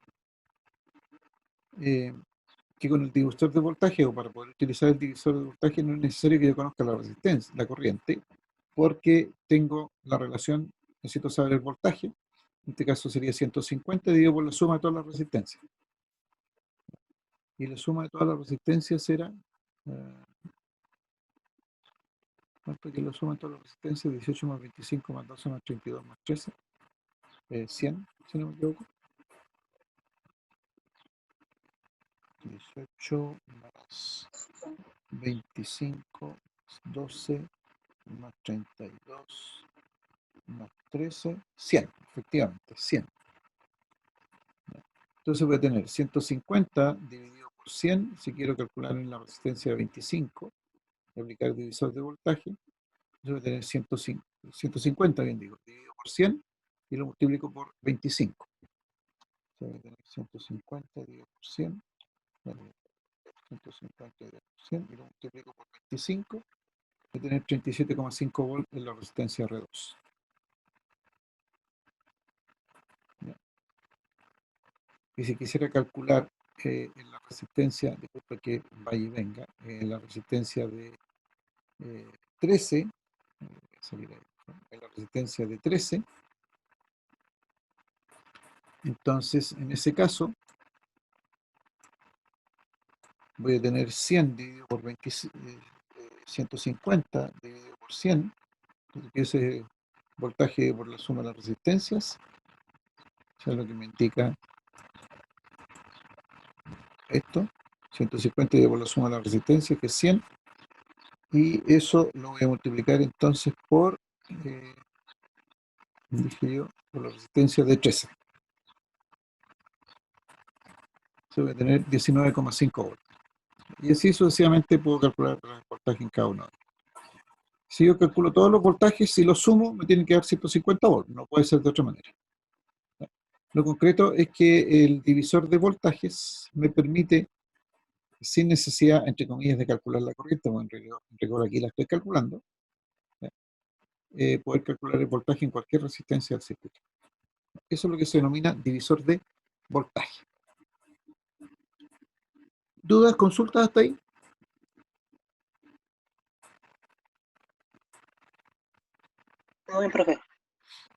S1: que con el divisor de voltaje, o para poder utilizar el divisor de voltaje, no es necesario que yo conozca la resistencia, la corriente, porque tengo la relación, necesito saber el voltaje, en este caso sería 150 dividido por la suma de todas las resistencias. Y la suma de todas las resistencias era, ¿cuánto que la suma de todas las resistencias? 18 más 25 más 12 más 32 más 13, 100, si no me equivoco. 18 más 25 más 12 más 32 más 13, 100, efectivamente, 100. Entonces voy a tener 150 dividido por 100, si quiero calcular en la resistencia de 25, y aplicar el divisor de voltaje, entonces voy a tener 150, bien digo, dividido por 100, y lo multiplico por 25. Voy a tener 150 dividido por 100, vale, 150 dividido por 100 y lo multiplico por 25, voy a tener 37,5 volts en la resistencia R2. ¿Ya? Y si quisiera calcular en la resistencia, disculpa que vaya y venga, en la resistencia de 13, salir ahí, ¿no? En la resistencia de 13, entonces en ese caso voy a tener 100 dividido por 20, 150 dividido por 100, que ese voltaje por la suma de las resistencias, eso es lo que me indica esto, 150 dividido por la suma de las resistencias, que es 100, y eso lo voy a multiplicar entonces por, dije yo, por la resistencia de 13. Se voy a tener 19,5 volts. Y así sucesivamente puedo calcular el voltaje en cada uno. Si yo calculo todos los voltajes, si los sumo, me tienen que dar 150 volts. No puede ser de otra manera. Lo concreto es que el divisor de voltajes me permite, sin necesidad, entre comillas, de calcular la corriente, bueno, en rigor aquí la estoy calculando, poder calcular el voltaje en cualquier resistencia del circuito. Eso es lo que se denomina divisor de voltaje. ¿Dudas, consultas hasta ahí?
S3: Muy bien, profe.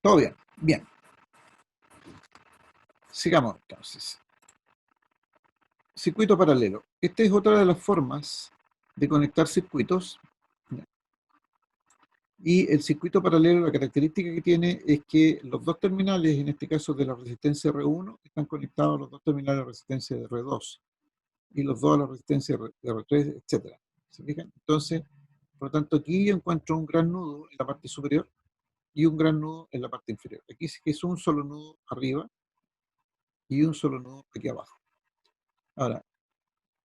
S1: Todo bien, bien. Sigamos entonces. Circuito paralelo. Esta es otra de las formas de conectar circuitos. Y el circuito paralelo, la característica que tiene es que los dos terminales, en este caso de la resistencia R1, están conectados a los dos terminales de la resistencia de R2 y los dos a la resistencia de R3, etc. ¿Se fijan? Entonces, por lo tanto, aquí yo encuentro un gran nudo en la parte superior y un gran nudo en la parte inferior. Aquí sí que es un solo nudo arriba y un solo nudo aquí abajo. Ahora,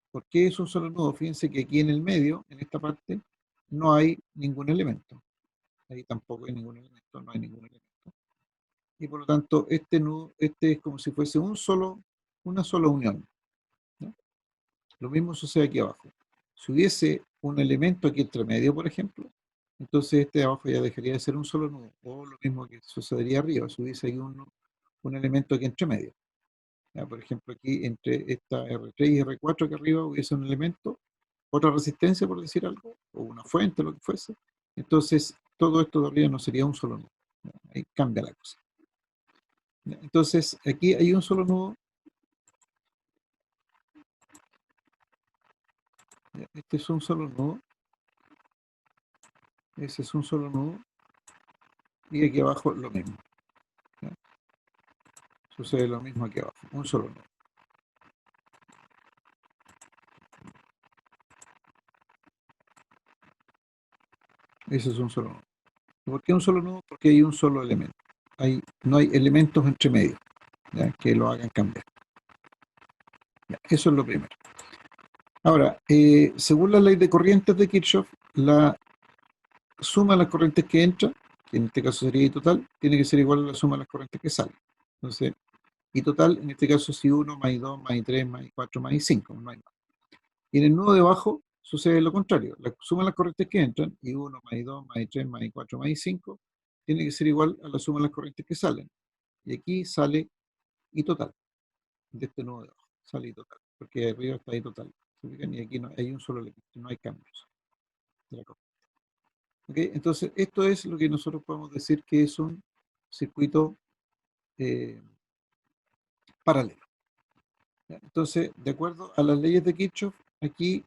S1: ¿por qué es un solo nudo? Fíjense que aquí en el medio, en esta parte, no hay ningún elemento. Ahí tampoco hay ningún elemento, no hay ningún elemento. Y por lo tanto, este nudo, este es como si fuese una sola unión, ¿no? Lo mismo sucede aquí abajo. Si hubiese un elemento aquí entre medio, por ejemplo, entonces este de abajo ya dejaría de ser un solo nudo. O lo mismo que sucedería arriba, si hubiese ahí un elemento aquí entre medio. Ya, por ejemplo, aquí entre esta R3 y R4 aquí arriba hubiese un elemento, otra resistencia, por decir algo, o una fuente, lo que fuese. Entonces, todo esto de arriba no sería un solo nudo. Ya, ahí cambia la cosa. Ya, entonces, aquí hay un solo nudo. Ya, este es un solo nudo. Ese es un solo nudo. Y aquí abajo lo mismo. ¿Ya? Sucede lo mismo aquí abajo. Un solo nudo. Ese es un solo nudo. ¿Por qué un solo nudo? Porque hay un solo elemento. No hay elementos entre medio, ¿ya?, que lo hagan cambiar. Ya, eso es lo primero. Ahora, según la ley de corrientes de Kirchhoff, la suma de las corrientes que entran, que en este caso sería I total, tiene que ser igual a la suma de las corrientes que salen. Entonces, I total, en este caso, es I1 más I2 más I3 más I4 más I5, no hay más. Y en el nudo de abajo sucede lo contrario. La suma de las corrientes que entran, I1 más I2 más I3 más I4 más I5, tiene que ser igual a la suma de las corrientes que salen. Y aquí sale I total, de este nudo de abajo. Sale I total, porque arriba está I total. ¿Se fijan? Y aquí no, hay un solo elemento, no hay cambios de la corriente. ¿Okay? Entonces, esto es lo que nosotros podemos decir que es un circuito paralelo. ¿Ya? Entonces, de acuerdo a las leyes de Kirchhoff, aquí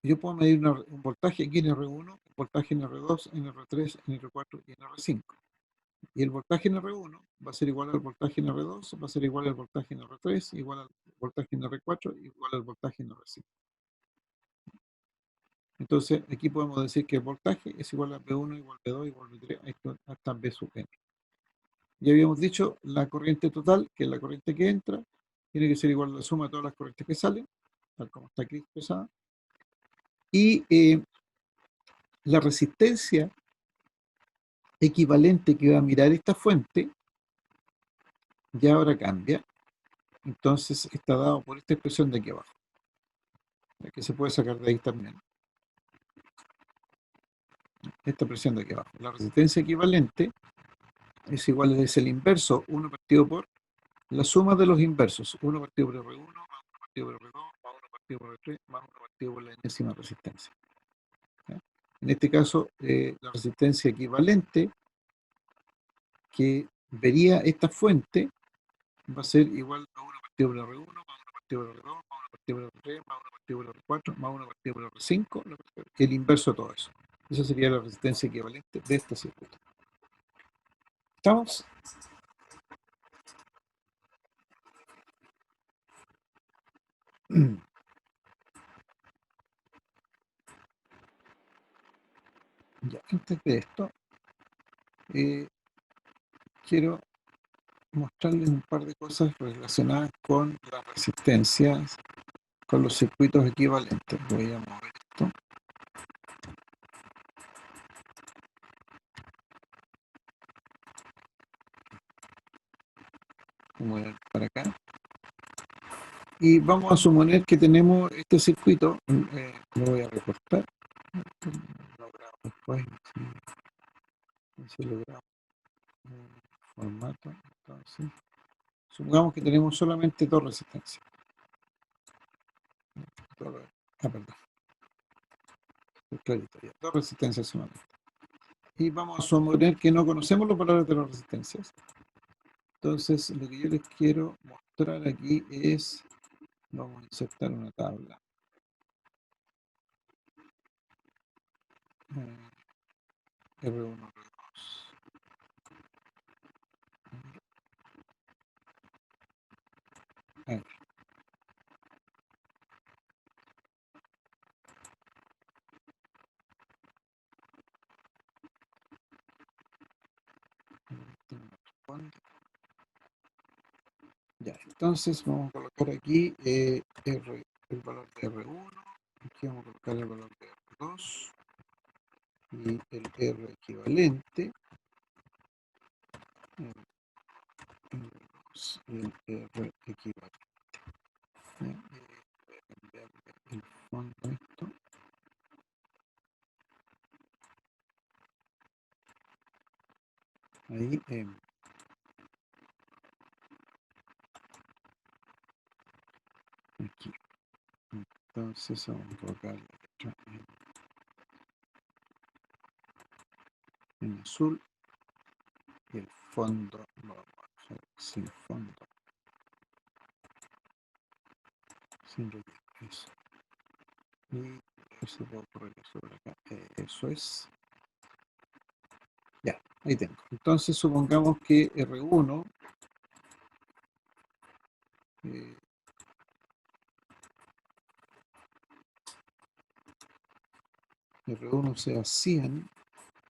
S1: yo puedo medir un voltaje aquí en R1, un voltaje en R2, en R3, en R4 y en R5. Y el voltaje en R1 va a ser igual al voltaje en R2, va a ser igual al voltaje en R3, igual al voltaje en R4, igual al voltaje en R5. Entonces, aquí podemos decir que el voltaje es igual a V1, igual a V2, igual a V3, hasta V sub n. Ya habíamos dicho, la corriente total, que es la corriente que entra, tiene que ser igual a la suma de todas las corrientes que salen, tal como está aquí expresada. Y la resistencia equivalente que va a mirar esta fuente y ahora cambia, entonces está dado por esta expresión de aquí abajo, la que se puede sacar de ahí también. Esta expresión de aquí abajo. La resistencia equivalente es igual, es el inverso, 1 partido por la suma de los inversos, 1 partido por R1, más 1 partido por R2, más 1 partido por R3, más 1 partido por la enésima resistencia. ¿Ya? En este caso, la resistencia equivalente que vería esta fuente va a ser igual a 1 partido por R1, más 1 partido por R2, más 1 partido por R3, más 1 partido por R4, más 1 partido por R5, el inverso de todo eso. Esa sería la resistencia equivalente de este circuito. ¿Estamos? Ya, antes de esto, quiero mostrarles un par de cosas relacionadas con las resistencias, con los circuitos equivalentes. Voy a mover esto. Voy a mover para acá. Y vamos a suponer que tenemos este circuito. Lo voy a recortar. Lo grabo después. Si lo grabo en formato. Entonces, supongamos que tenemos solamente dos resistencias. Perdón. Clarito, ya. Dos resistencias solamente. Y vamos a suponer que no conocemos los valores de las resistencias. Entonces, lo que yo les quiero mostrar aquí es, vamos a insertar una tabla. R1, R2. Ahí. Ya, entonces vamos a colocar aquí el valor de R1, aquí vamos a colocar el valor de R2 y el R equivalente, el R2 y el R equivalente. Voy a cambiarle el fondo a esto. Ahí, aquí. Entonces vamos a colocar la letra en azul y el fondo lo vamos a dejar sin fondo, sin relleno. Eso. Y a ver si puedo correr eso por acá. Eso es. Ya, ahí tengo. Entonces supongamos que R1 R1 sea 100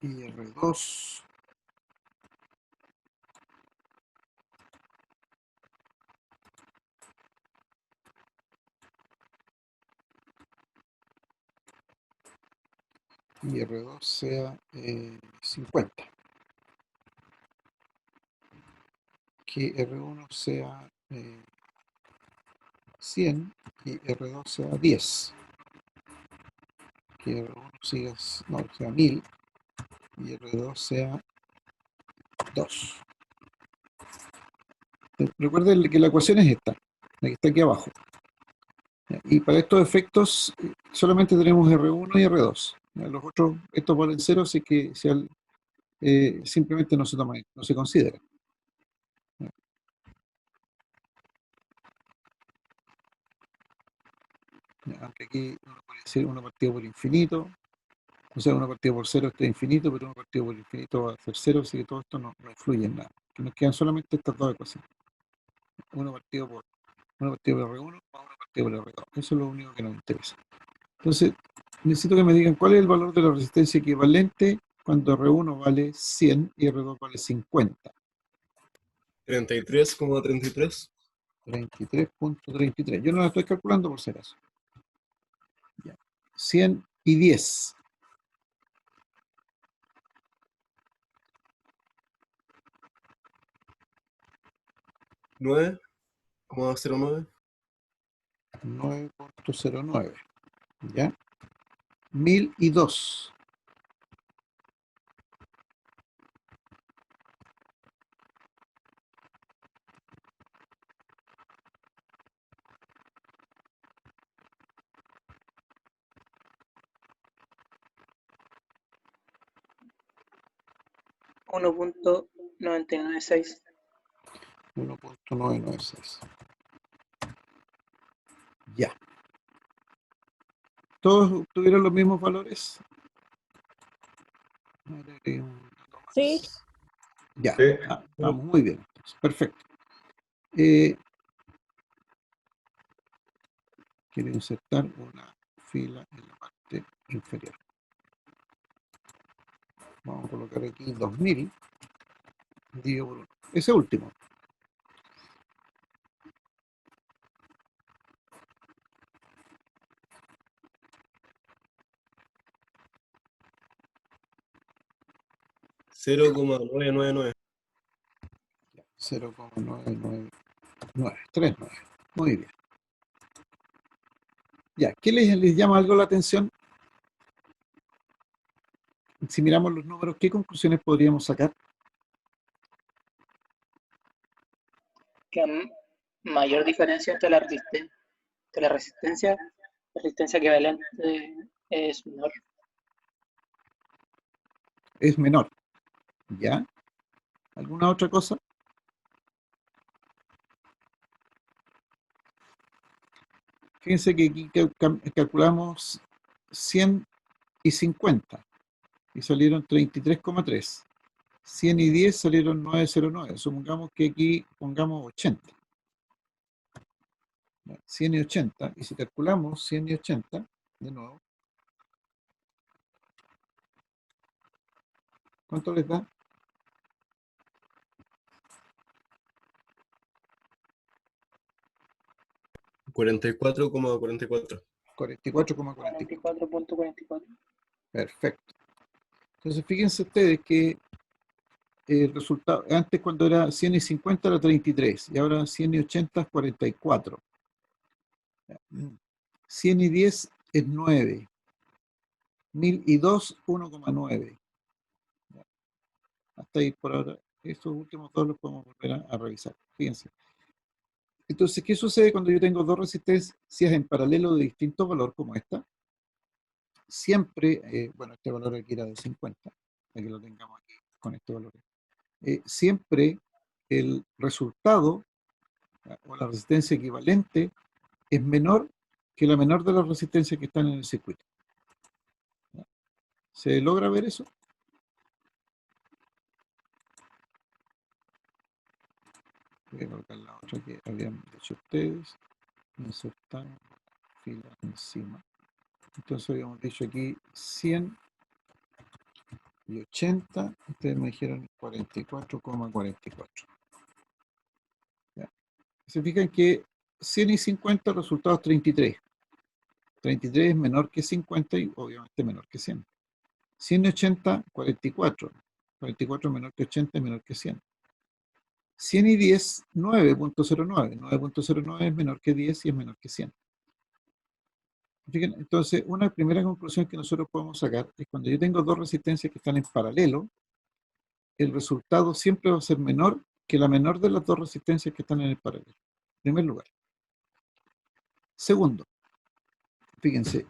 S1: y R2 sea 50. Que R1 sea 100 y R2 sea 10. Que R1 sea 1000 y R2 sea 2. Recuerden que la ecuación es esta, la que está aquí abajo. Y para estos efectos solamente tenemos R1 y R2. Los otros, estos valen 0, así que simplemente no se toman, no se consideran. Aunque aquí uno puede decir 1 partido por infinito, o sea, 1 partido por 0 está infinito, pero 1 partido por infinito va a ser 0, así que todo esto no influye en nada. Que nos quedan solamente estas dos ecuaciones. 1 partido por R1 más 1 partido por R2. Eso es lo único que nos interesa. Entonces, necesito que me digan cuál es el valor de la resistencia equivalente cuando R1 vale 100 y R2 vale 50.
S4: 33,33.
S1: 33.33. Yo no la estoy calculando por si acaso. 100 y 10.
S4: 9,09.
S1: 9.09. ¿Ya? 1002.
S3: 1.996.
S1: 1.996. Ya. ¿Todos tuvieron los mismos valores?
S5: Sí.
S1: Ya,
S4: Sí.
S1: estamos muy bien. Perfecto. Quiero insertar una fila en la parte inferior. Vamos a colocar aquí 2000 dividido por 1. Ese último.
S4: Cero coma 999.
S1: 0,99939. Muy bien. Ya, ¿qué les llama algo la atención? Si miramos los números, ¿qué conclusiones podríamos sacar?
S3: Que mayor diferencia entre la resistencia equivalente es menor.
S1: Es menor. ¿Ya? ¿Alguna otra cosa? Fíjense que aquí calculamos 100 y 50 y salieron 33,3. 100 y 10 salieron 909. Supongamos que aquí pongamos 80. 100 y 80. Y si calculamos 100 y 80, de nuevo, ¿cuánto les da?
S4: 44,44.
S1: 44,44.
S3: 44.44.
S1: Perfecto. Entonces, fíjense ustedes que el resultado, antes cuando era 100 y 50 era 33, y ahora 100 y 80 es 44. 100 y 10 es 9. 1002, 1,9. Hasta ahí por ahora. Estos últimos dos los podemos volver a revisar. Fíjense. Entonces, ¿qué sucede cuando yo tengo dos resistencias en paralelo de distinto valor como esta? Siempre, bueno, este valor aquí era de 50, para que lo tengamos aquí con este valor. Siempre el resultado o la resistencia equivalente es menor que la menor de las resistencias que están en el circuito. ¿Se logra ver eso? Voy a colocar la otra que habían dicho ustedes. Insertar fila encima. Entonces habíamos dicho aquí 100 y 80. Ustedes me dijeron 44,44. Se fijan que 100 y 50 resultados 33. 33 es menor que 50 y obviamente menor que 100. 100 y 80, 44. 44 es menor que 80 es menor que 100. 100 y 10, 9.09. 9.09 es menor que 10 y es menor que 100. Fíjense, entonces, una primera conclusión que nosotros podemos sacar es cuando yo tengo dos resistencias que están en paralelo, el resultado siempre va a ser menor que la menor de las dos resistencias que están en el paralelo. En primer lugar. Segundo, fíjense,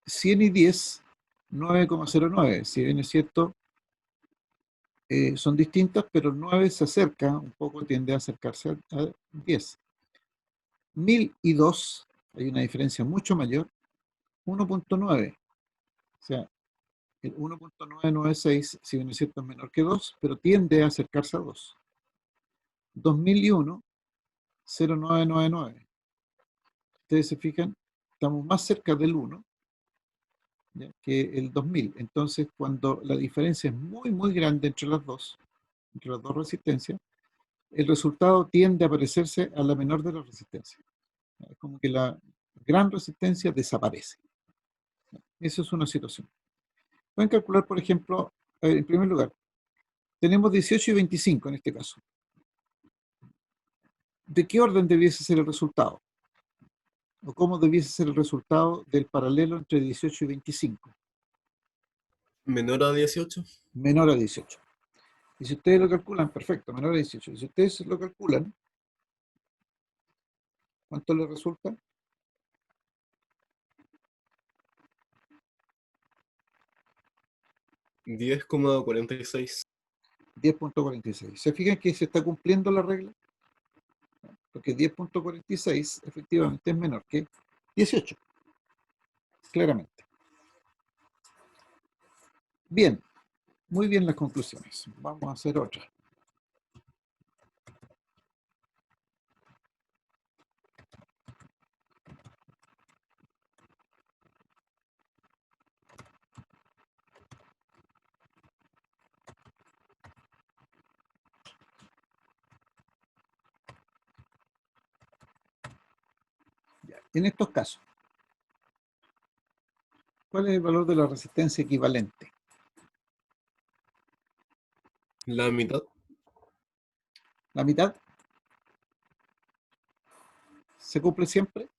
S1: 100 y 10, 9,09. Si bien es cierto, son distintas, pero 9 se acerca, un poco tiende a acercarse a 10. 1002, hay una diferencia mucho mayor, 1.9. O sea, el 1.996, si bien es cierto, es menor que 2, pero tiende a acercarse a 2. 2001, 0,999. Ustedes se fijan, estamos más cerca del 1, ¿ya?, que el 2000. Entonces, cuando la diferencia es muy, muy grande entre las dos resistencias, el resultado tiende a parecerse a la menor de las resistencias. Es como que la gran resistencia desaparece. Esa es una situación. Pueden calcular, por ejemplo, en primer lugar, tenemos 18 y 25 en este caso. ¿De qué orden debiese ser el resultado? ¿O cómo debiese ser el resultado del paralelo entre 18 y 25?
S4: Menor a 18.
S1: Menor a 18. Y si ustedes lo calculan, perfecto, menor a 18. Y si ustedes lo calculan, ¿cuánto les resulta?
S4: 10,46.
S1: 10.46. ¿Se fijan que se está cumpliendo la regla? Porque 10.46 efectivamente es menor que 18, claramente. Bien, muy bien las conclusiones. Vamos a hacer otra. Ya, en estos casos, ¿cuál es el valor de la resistencia equivalente?
S4: La mitad.
S1: ¿La mitad? ¿Se cumple siempre?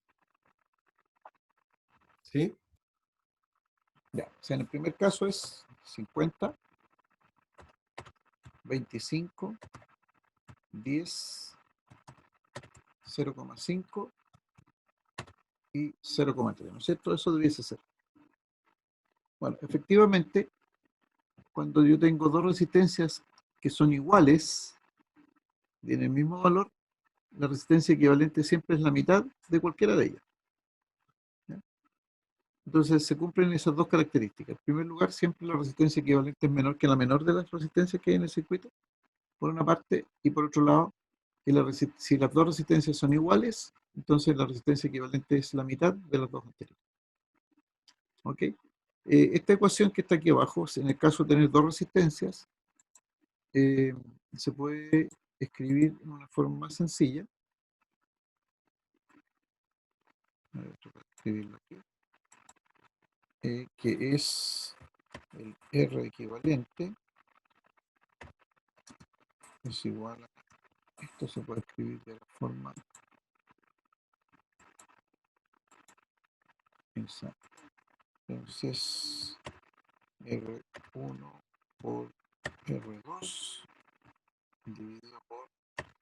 S4: ¿Sí?
S1: Ya, o sea, en el primer caso es 50, 25, 10, 0,5 y 0,3, ¿no es cierto? Eso debiese ser. Bueno, efectivamente, cuando yo tengo dos resistencias que son iguales, tienen el mismo valor, la resistencia equivalente siempre es la mitad de cualquiera de ellas. ¿Ya? Entonces se cumplen esas dos características. En primer lugar, siempre la resistencia equivalente es menor que la menor de las resistencias que hay en el circuito, por una parte, y por otro lado, que si las dos resistencias son iguales, entonces la resistencia equivalente es la mitad de las dos anteriores. ¿Ok? Esta ecuación que está aquí abajo, en el caso de tener dos resistencias, eh, se puede escribir en una forma más sencilla. A ver, voy a escribirlo aquí. Que es el R equivalente es igual a esto. Se puede escribir de la forma esa. Entonces R1 por R2 dividido por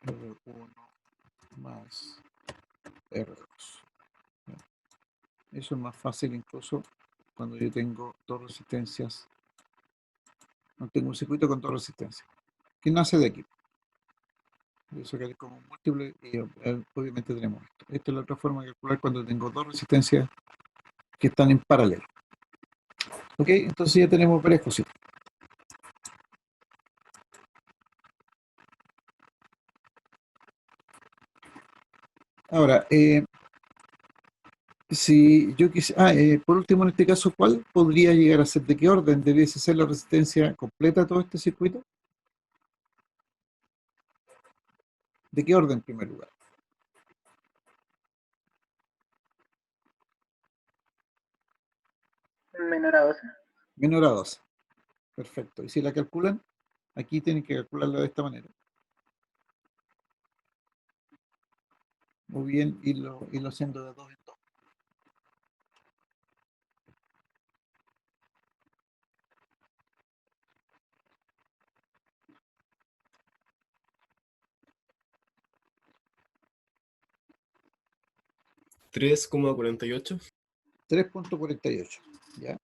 S1: R1 más R2. Eso es más fácil incluso cuando yo tengo dos resistencias, no tengo un circuito con dos resistencias, que nace de aquí. Voy a sacar como un múltiple y obviamente tenemos esto. Esta es la otra forma de calcular cuando tengo dos resistencias que están en paralelo. Ok, entonces ya tenemos varias cositas. Ahora, si yo quisiera, por último en este caso, ¿cuál podría llegar a ser? ¿De qué orden debiese ser la resistencia completa de todo este circuito? ¿De qué orden en primer lugar?
S3: Menor a 12.
S1: Menor a 12. Perfecto. Y si la calculan, aquí tienen que calcularla de esta manera. O bien irlo haciendo de 2 en 2.
S4: $3,48.
S1: 3.48. ¿Ya?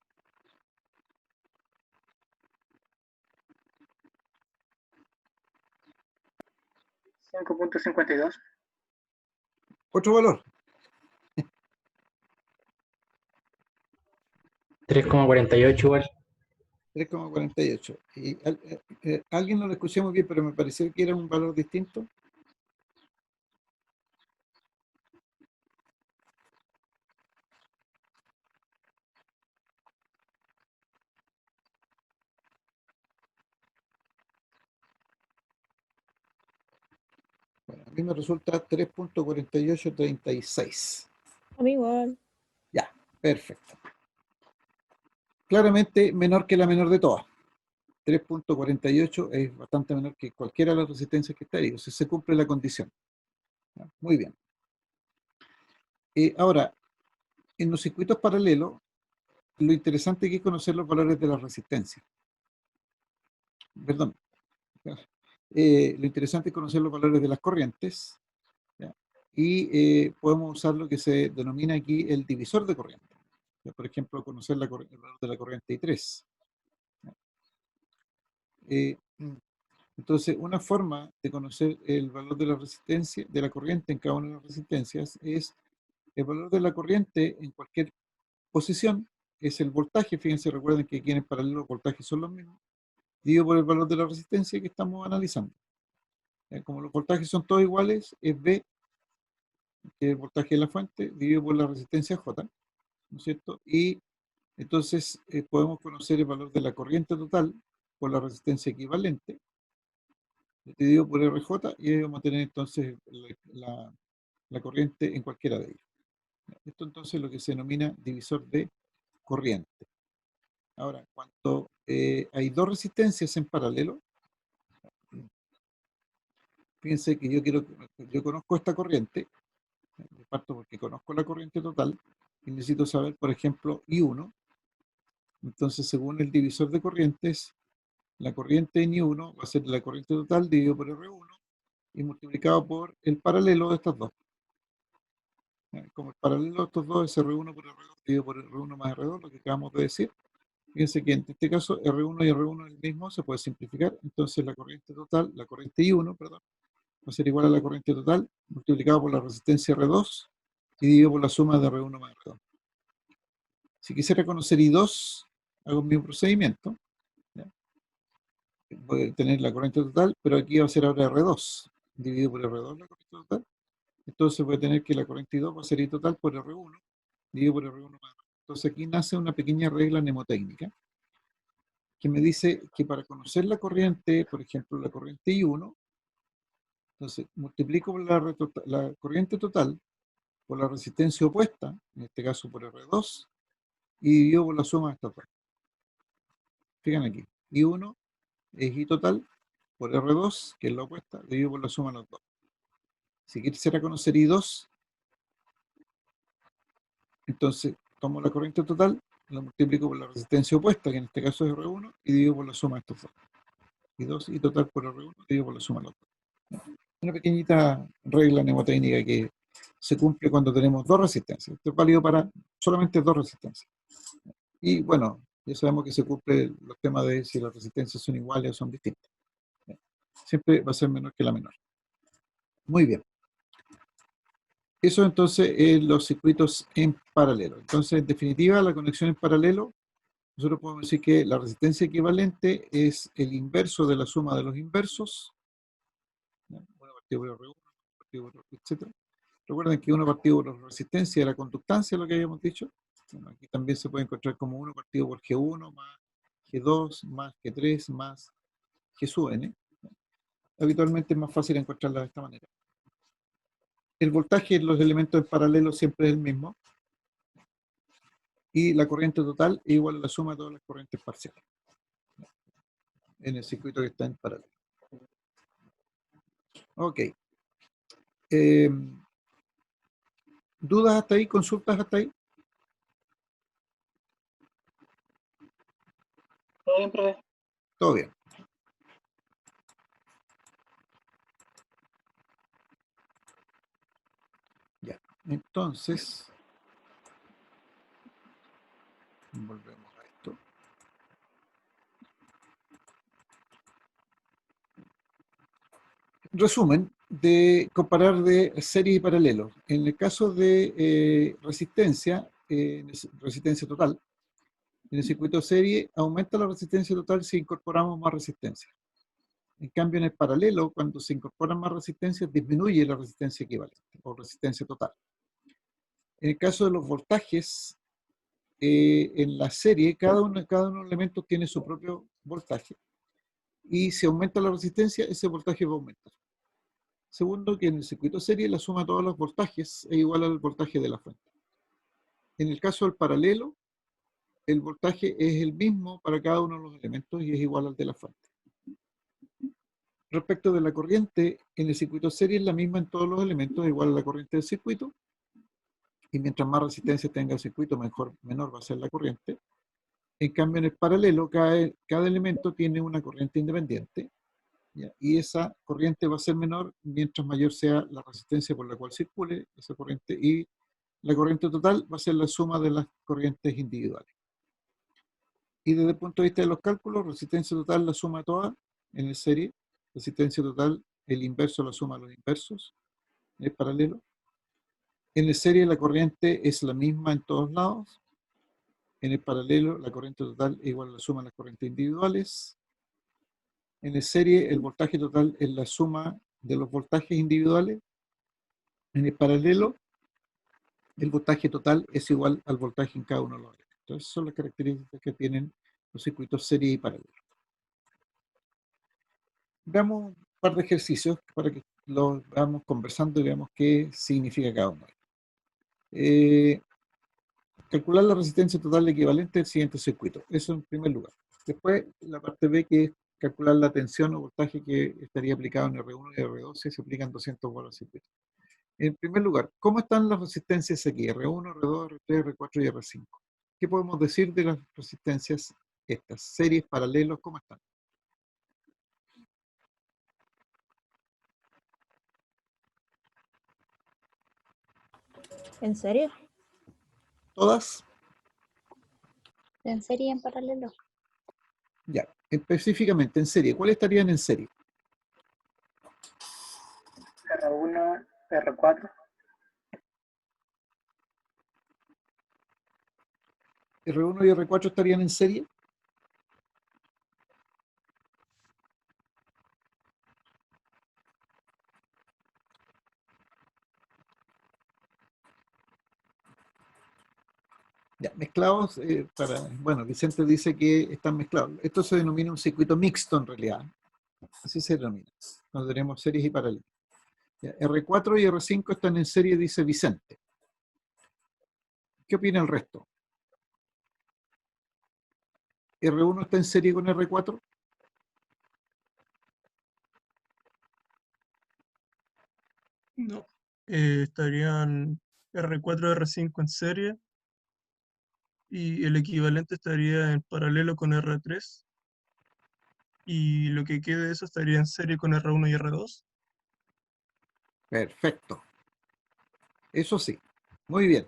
S3: 5.52.
S1: Otro valor.
S2: 3,48 igual.
S1: 3,48. Y alguien no lo escuché muy bien, pero me pareció que era un valor distinto. Bueno, a mí me resulta 3.4836.
S5: A mí igual.
S1: Ya, perfecto. Claramente menor que la menor de todas. 3.48 es bastante menor que cualquiera de las resistencias que está ahí. O sea, se cumple la condición. ¿Ya? Muy bien. Ahora, en los circuitos paralelos, lo interesante aquí es conocer los valores de la resistencia. Perdón. Lo interesante es conocer los valores de las corrientes, ¿ya? Y podemos usar lo que se denomina aquí el divisor de corriente. ¿Ya? Por ejemplo, conocer el valor de la corriente I3. ¿Ya? Entonces, una forma de conocer el valor de la resistencia, de la corriente en cada una de las resistencias, es el valor de la corriente en cualquier posición, es el voltaje. Fíjense, recuerden que aquí en el paralelo los voltajes son los mismos, dividido por el valor de la resistencia que estamos analizando. Como los voltajes son todos iguales, es V, que es el voltaje de la fuente, dividido por la resistencia J, ¿no es cierto? Y entonces podemos conocer el valor de la corriente total por la resistencia equivalente, dividido por RJ, y ahí vamos a tener entonces la corriente en cualquiera de ellos. Esto entonces es lo que se denomina divisor de corriente. Ahora, cuando hay dos resistencias en paralelo, fíjense que yo conozco esta corriente, yo parto porque conozco la corriente total, y necesito saber, por ejemplo, I1. Entonces, según el divisor de corrientes, la corriente en I1 va a ser la corriente total dividido por R1 y multiplicado por el paralelo de estas dos. Como el paralelo de estos dos es R1 por R2 dividido por R1 más R2, lo que acabamos de decir. Fíjense que en este caso R1 y R1 es el mismo, se puede simplificar. Entonces la corriente total, la corriente I1, perdón, va a ser igual a la corriente total multiplicado por la resistencia R2 y dividido por la suma de R1 más R2. Si quisiera conocer I2, hago el mismo procedimiento. ¿Ya? Voy a tener la corriente total, pero aquí va a ser ahora R2, dividido por R2 la corriente total. Entonces voy a tener que la corriente I2 va a ser I total por R1, dividido por R1 más R2. Entonces aquí nace una pequeña regla mnemotécnica que me dice que para conocer la corriente, por ejemplo, la corriente I1, entonces multiplico por la corriente total por la resistencia opuesta, en este caso por R2, y divido por la suma de estas dos. Fíjense aquí, I1 es I total por R2, que es la opuesta, dividido por la suma de los dos. Si quisiera conocer I2, entonces tomo la corriente total, la multiplico por la resistencia opuesta, que en este caso es R1, y divido por la suma de estos dos. I2 I total por R1, dividido por la suma de los dos. Una pequeñita regla mnemotécnica que se cumple cuando tenemos dos resistencias. Esto es válido para solamente dos resistencias. Y bueno, ya sabemos que se cumple los temas de si las resistencias son iguales o son distintas. Siempre va a ser menor que la menor. Muy bien. Eso entonces es los circuitos en paralelo. Entonces, en definitiva, la conexión en paralelo, nosotros podemos decir que la resistencia equivalente es el inverso de la suma de los inversos. Bueno, partido por R1, partido por etc. Recuerden que 1 partido por la resistencia de la conductancia, lo que habíamos dicho. Bueno, aquí también se puede encontrar como 1 partido por G1 más G2 más G3 más G sub n. Habitualmente es más fácil encontrarla de esta manera. El voltaje en los elementos en paralelo siempre es el mismo. Y la corriente total es igual a la suma de todas las corrientes parciales en el circuito que está en paralelo. Ok. ¿Dudas hasta ahí? ¿Consultas hasta ahí?
S3: ¿Todo bien, profe?
S1: Todo bien. Ya. Entonces, volvemos a esto. Resumen de comparar de series y paralelos. En el caso de resistencia, resistencia total, en el circuito serie aumenta la resistencia total si incorporamos más resistencia. En cambio, en el paralelo, cuando se incorporan más resistencias, disminuye la resistencia equivalente o resistencia total. En el caso de los voltajes, en la serie, cada uno de los elementos tiene su propio voltaje. Y si aumenta la resistencia, ese voltaje va a aumentar. Segundo, que en el circuito serie la suma de todos los voltajes es igual al voltaje de la fuente. En el caso del paralelo, el voltaje es el mismo para cada uno de los elementos y es igual al de la fuente. Respecto de la corriente, en el circuito serie es la misma en todos los elementos, igual a la corriente del circuito, y mientras más resistencia tenga el circuito, menor va a ser la corriente. En cambio, en el paralelo, cada elemento tiene una corriente independiente, ¿ya? Y esa corriente va a ser menor mientras mayor sea la resistencia por la cual circule esa corriente, y la corriente total va a ser la suma de las corrientes individuales. Y desde el punto de vista de los cálculos, resistencia total la suma toda en el serie, resistencia total, el inverso la suma a los inversos, es paralelo. En el serie la corriente es la misma en todos lados. En el paralelo la corriente total es igual a la suma de las corrientes individuales. En el serie el voltaje total es la suma de los voltajes individuales. En el paralelo el voltaje total es igual al voltaje en cada uno de los elementos. Entonces, son las características que tienen los circuitos serie y paralelo. Veamos un par de ejercicios para que los vamos conversando y veamos qué significa cada uno. Calcular la resistencia total equivalente del siguiente circuito. Eso en primer lugar. Después, la parte B, que es calcular la tensión o voltaje que estaría aplicado en R1 y R2 si se aplican 200 volts al circuito. En primer lugar, ¿cómo están las resistencias aquí? R1, R2, R3, R4 y R5. ¿Qué podemos decir de las resistencias estas? Series, paralelos, ¿cómo están?
S5: ¿En serio?
S1: ¿Todas?
S6: En serie y en paralelo.
S1: Ya. Específicamente, en serie. ¿Cuáles estarían en serie?
S3: R1, R4.
S1: ¿R1 y R4 estarían en serie? Ya, mezclados, bueno, Vicente dice que están mezclados. Esto se denomina un circuito mixto en realidad. Así se denomina. Nos tenemos series y paralelos. Ya, R4 y R5 están en serie, dice Vicente. ¿Qué opina el resto? ¿R1 está en serie con R4?
S7: No. Estarían R4 y R5 en serie y el equivalente estaría en paralelo con R3 y lo que quede de eso estaría en serie con R1 y R2.
S1: Perfecto. Eso sí. Muy bien.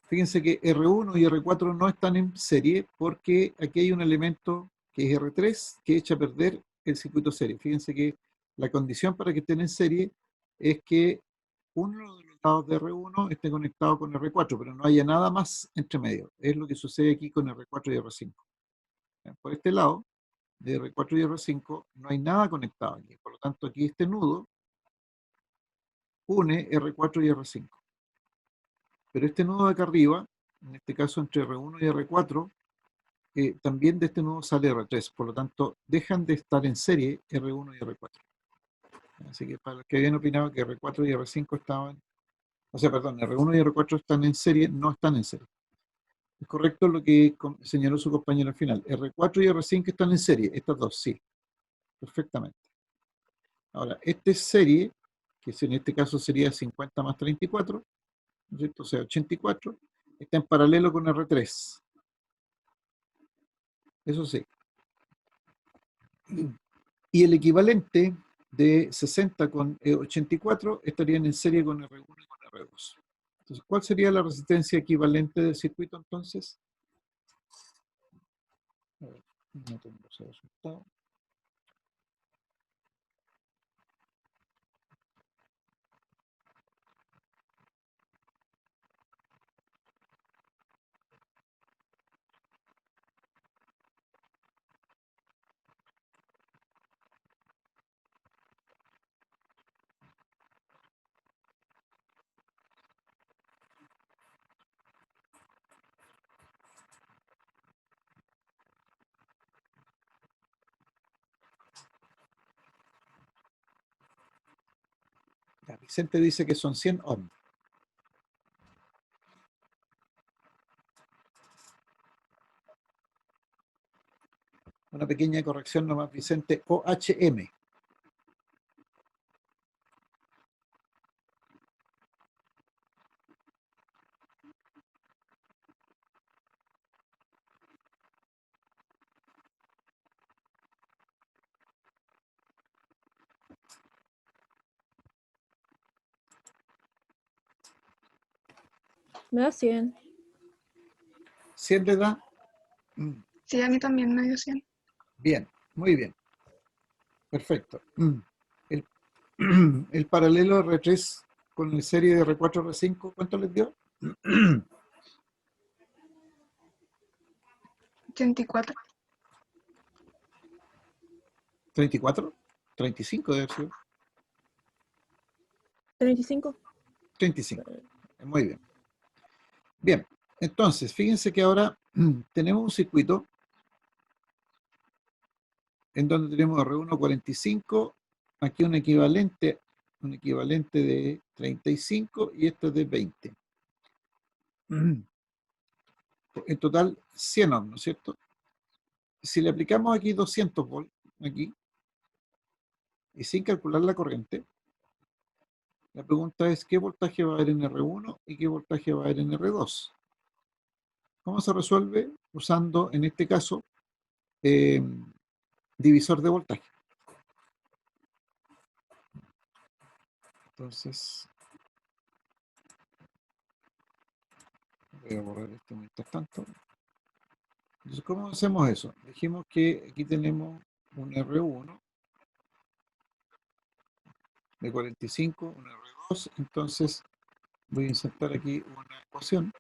S1: Fíjense que R1 y R4 no están en serie porque aquí hay un elemento que es R3 que echa a perder el circuito serie. Fíjense que la condición para que estén en serie es que uno de los lados de R1 esté conectado con R4, pero no haya nada más entre medio. Es lo que sucede aquí con R4 y R5. Por este lado, de R4 y R5, no hay nada conectado aquí. Por lo tanto, aquí este nudo une R4 y R5. Pero este nudo de acá arriba, en este caso entre R1 y R4, también de este nudo sale R3. Por lo tanto, dejan de estar en serie R1 y R4. Así que para los que habían opinado que R4 y R5 estaban, o sea, perdón, R1 y R4 están en serie, no están en serie. Es correcto lo que señaló su compañero al final. R4 y R5 están en serie, estas dos, sí, perfectamente. Ahora, esta es serie, que en este caso sería 50 más 34, ¿no es cierto? O sea, 84, está en paralelo con R3. Eso sí. Y el equivalente de 60 con 84 estarían en serie con R1 y con R2. Entonces, ¿cuál sería la resistencia equivalente del circuito entonces? A ver, no tengo ese resultado. Ya, Vicente dice que son 100 ohms. Una pequeña corrección nomás, Vicente, OHM.
S5: Me da 100.
S1: 100 le da.
S8: Sí, a mí también me dio 100.
S1: Bien, muy bien. Perfecto. El, el paralelo R3 con la serie de R4, R5, ¿cuánto les dio?
S8: 84.
S1: 34, 35 debe ser.
S5: 35.
S1: 35. Muy bien. Bien, entonces, fíjense que ahora tenemos un circuito en donde tenemos R1 45, aquí un equivalente de 35 y esto es de 20. En total 100 ohms, ¿no es cierto? Si le aplicamos aquí 200 volts, aquí, y sin calcular la corriente, la pregunta es ¿qué voltaje va a haber en R1 y qué voltaje va a haber en R2? ¿Cómo se resuelve? Usando, en este caso, divisor de voltaje. Entonces, voy a borrar esto mientras tanto. Entonces, ¿cómo hacemos eso? Dijimos que aquí tenemos un R1 de 45, un R2, entonces voy a insertar aquí una ecuación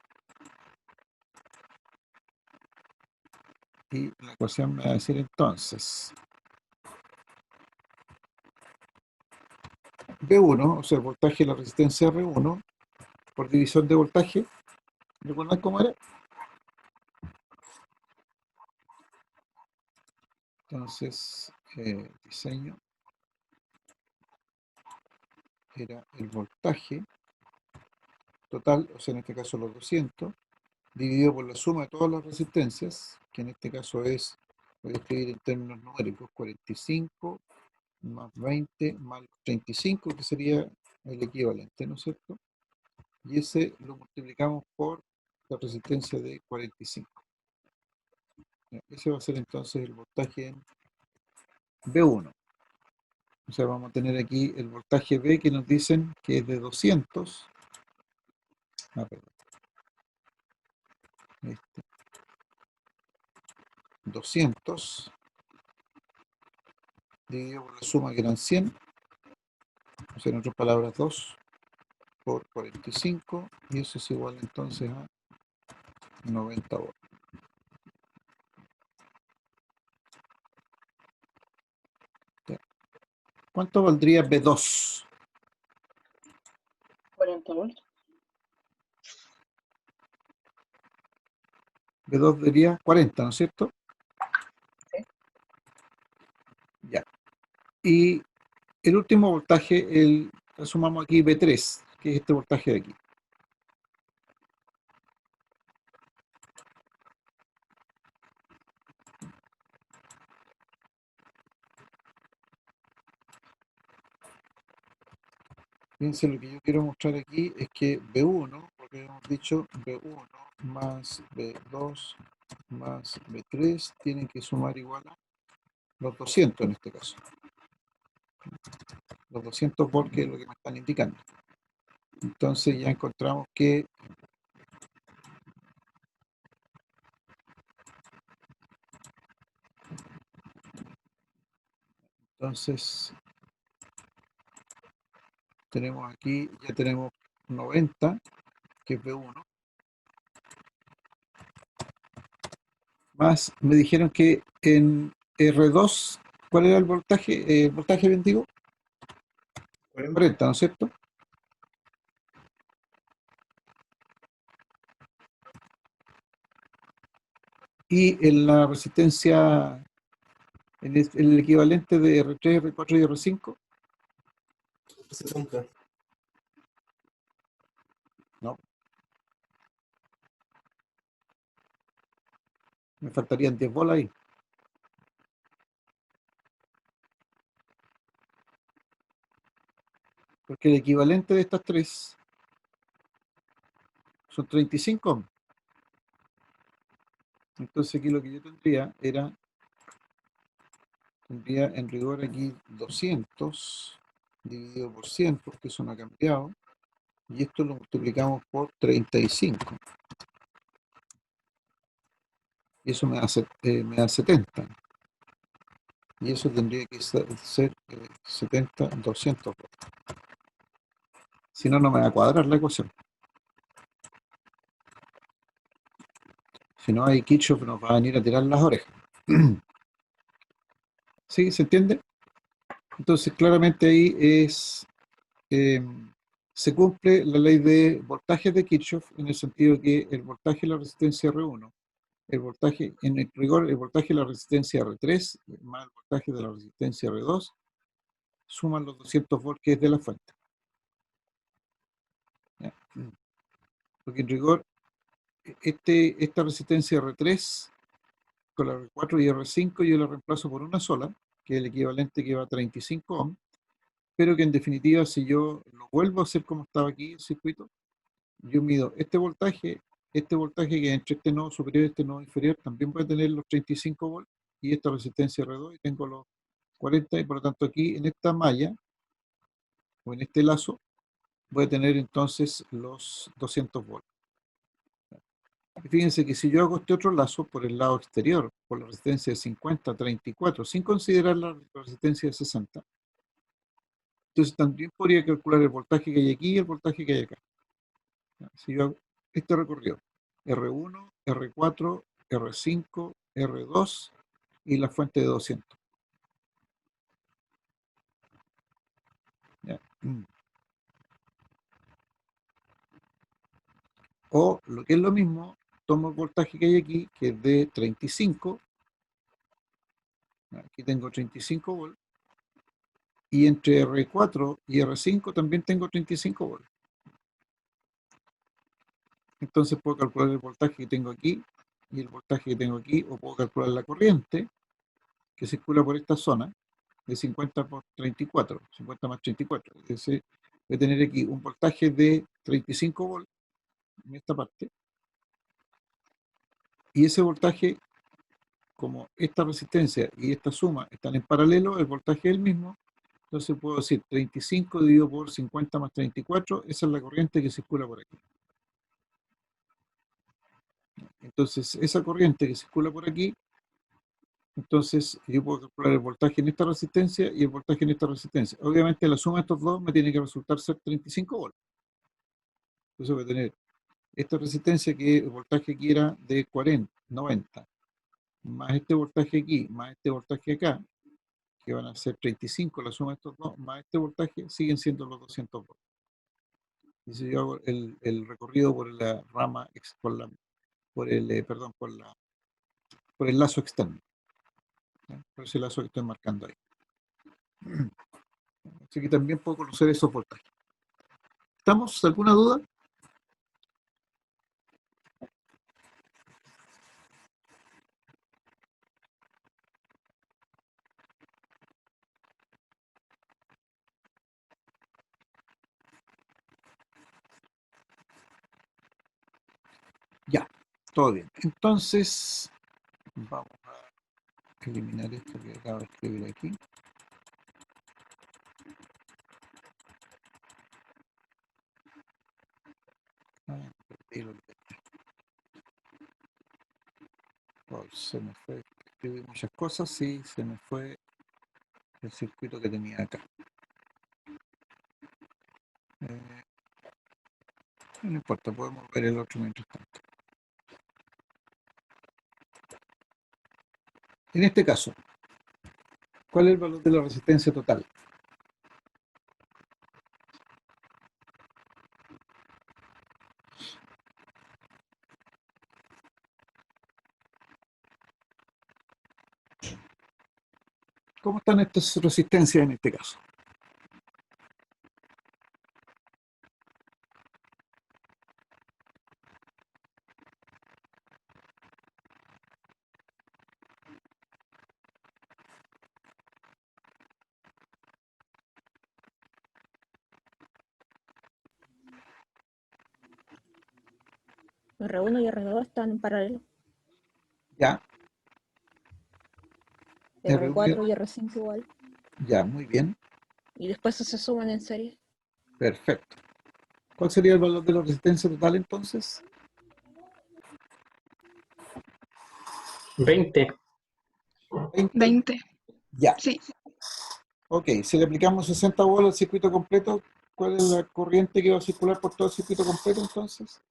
S1: y la ecuación me va a decir entonces V1, o sea, el voltaje de la resistencia R1 por división de voltaje. ¿Recuerdan cómo era? Entonces, diseño era el voltaje total, o sea, en este caso los 200, dividido por la suma de todas las resistencias, que en este caso es, voy a escribir en términos numéricos, 45 más 20 más 35, que sería el equivalente, ¿no es cierto? Y ese lo multiplicamos por la resistencia de 45. Ese va a ser entonces el voltaje en V1. O sea, vamos a tener aquí el voltaje V que nos dicen que es de 200. Perdón. 200 dividido por la suma que eran 100, o sea, en otras palabras 2 por 45, y eso es igual entonces a 90 volts. ¿Cuánto valdría B2?
S3: 40 volts.
S1: B2 daría 40, ¿no es cierto?
S3: Sí.
S1: Ya. Y el último voltaje, sumamos aquí B3, que es este voltaje de aquí. Fíjense, lo que yo quiero mostrar aquí es que B1, porque hemos dicho B1 más B2 más B3 tienen que sumar igual a los 200 en este caso. Los 200 volts, que es lo que me están indicando. Entonces ya encontramos que entonces tenemos aquí, ya tenemos 90, que es B1, más me dijeron que en R2, ¿cuál era el voltaje? Voltaje bien digo, 40, ¿no es cierto? Y en la resistencia, en el equivalente de R3, R4 y R5,
S4: 60.
S1: no, me faltarían 10 bolas ahí. Porque el equivalente de estas tres son 35 ohms. Entonces aquí lo que yo tendría tendría en rigor aquí 200 dividido por 100, porque eso no ha cambiado, y esto lo multiplicamos por 35, y eso me da 70, y eso tendría que ser 70, 200 volts. Si no, no me va a cuadrar la ecuación. Si no, ahí Kirchhoff nos va a venir a tirar las orejas. ¿Sí? ¿Se entiende? Entonces, claramente ahí se cumple la ley de voltajes de Kirchhoff en el sentido que el voltaje de la resistencia R1, el voltaje, en el rigor, el voltaje de la resistencia R3 más el voltaje de la resistencia R2 suman los 200 volts que es de la fuente. ¿Ya? Porque en rigor, esta resistencia R3 con la R4 y R5 yo la reemplazo por una sola, que es el equivalente que va a 35 ohms, pero que en definitiva si yo lo vuelvo a hacer como estaba aquí el circuito, yo mido este voltaje que entre este nodo superior y este nodo inferior también puede tener los 35 volts y esta resistencia R2 y tengo los 40 y por lo tanto aquí en esta malla o en este lazo voy a tener entonces los 200 volts. Y fíjense que si yo hago este otro lazo por el lado exterior, por la resistencia de 50, 34, sin considerar la resistencia de 60, entonces también podría calcular el voltaje que hay aquí y el voltaje que hay acá. Si yo hago este recorrido, R1, R4, R5, R2 y la fuente de 200. ¿Ya? O lo que es lo mismo, tomo el voltaje que hay aquí, que es de 35. Aquí tengo 35 volts. Y entre R4 y R5 también tengo 35 volts. Entonces puedo calcular el voltaje que tengo aquí y el voltaje que tengo aquí, o puedo calcular la corriente que circula por esta zona de 50 por 34, 50 más 34. Es decir, voy a tener aquí un voltaje de 35 volts en esta parte, y ese voltaje, como esta resistencia y esta suma están en paralelo, el voltaje es el mismo, entonces puedo decir 35 dividido por 50 más 34, esa es la corriente que circula por aquí. Entonces, esa corriente que circula por aquí, entonces yo puedo calcular el voltaje en esta resistencia y el voltaje en esta resistencia. Obviamente la suma de estos dos me tiene que resultar ser 35 volts. Entonces voy a tener esta resistencia que el voltaje aquí era de 40, 90, más este voltaje aquí, más este voltaje acá, que van a ser 35, la suma de estos dos, más este voltaje, siguen siendo los 200 volts. Y si yo hago el recorrido por la rama, perdón, por el lazo externo, ¿ya? Por ese lazo que estoy marcando ahí. Así que también puedo conocer esos voltajes. ¿Estamos? ¿Alguna duda? Ya, todo bien. Entonces, vamos a eliminar esto que acabo de escribir aquí. Se me fue, escribí muchas cosas y se me fue el circuito que tenía acá. No importa, podemos ver el otro mientras tanto. En este caso, ¿cuál es el valor de la resistencia total? ¿Cómo están estas resistencias en este caso?
S5: R1 y R2 están en paralelo.
S1: Ya,
S5: R4 y R5 igual.
S1: ya, muy bien.
S5: Y después se suman en serie.
S1: Perfecto. ¿Cuál sería el valor de la resistencia total entonces?
S2: 20.
S1: 20.
S8: 20.
S1: Ya.
S8: Sí.
S1: Ok, si le aplicamos 60 volts al circuito completo, ¿cuál es la corriente que va a circular por todo el circuito completo entonces?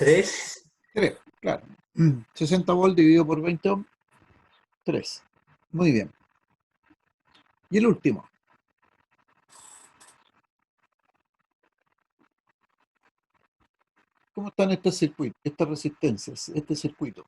S2: ¿3?
S1: 3, claro. 60 volts dividido por 20 ohms, 3. Muy bien. Y el último. ¿Cómo están este circuito, estas resistencias, este circuito?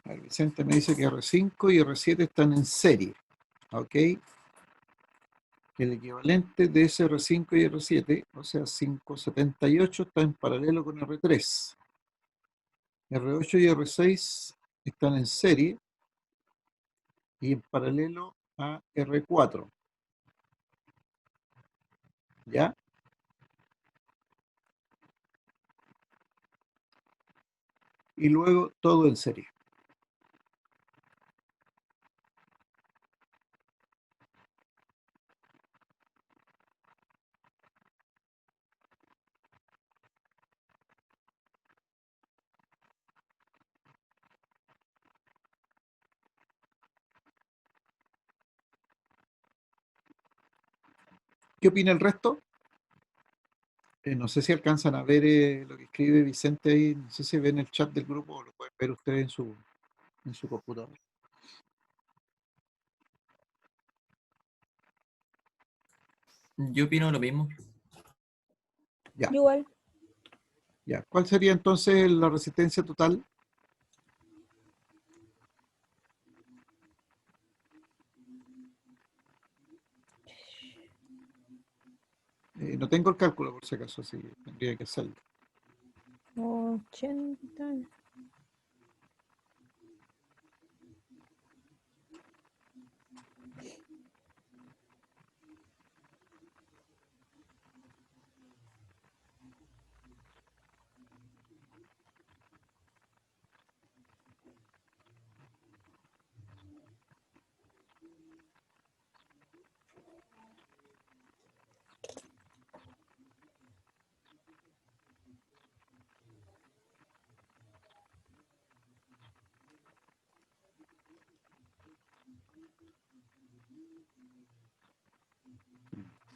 S1: A ver, Vicente me dice que R5 y R7 están en serie. ¿Ok? El equivalente de ese R5 y R7, o sea, 578, está en paralelo con R3. R8 y R6 están en serie y en paralelo a R4. ¿Ya? Y luego todo en serie. ¿Qué opina el resto? No sé si alcanzan a ver lo que escribe Vicente ahí. No sé si ven el chat del grupo o lo pueden ver ustedes en su computador.
S9: Yo opino lo mismo.
S1: Ya,
S5: Igual.
S1: ya. ¿Cuál sería entonces la resistencia total? No tengo el cálculo por si acaso, así que tendría que hacerlo.
S5: 80.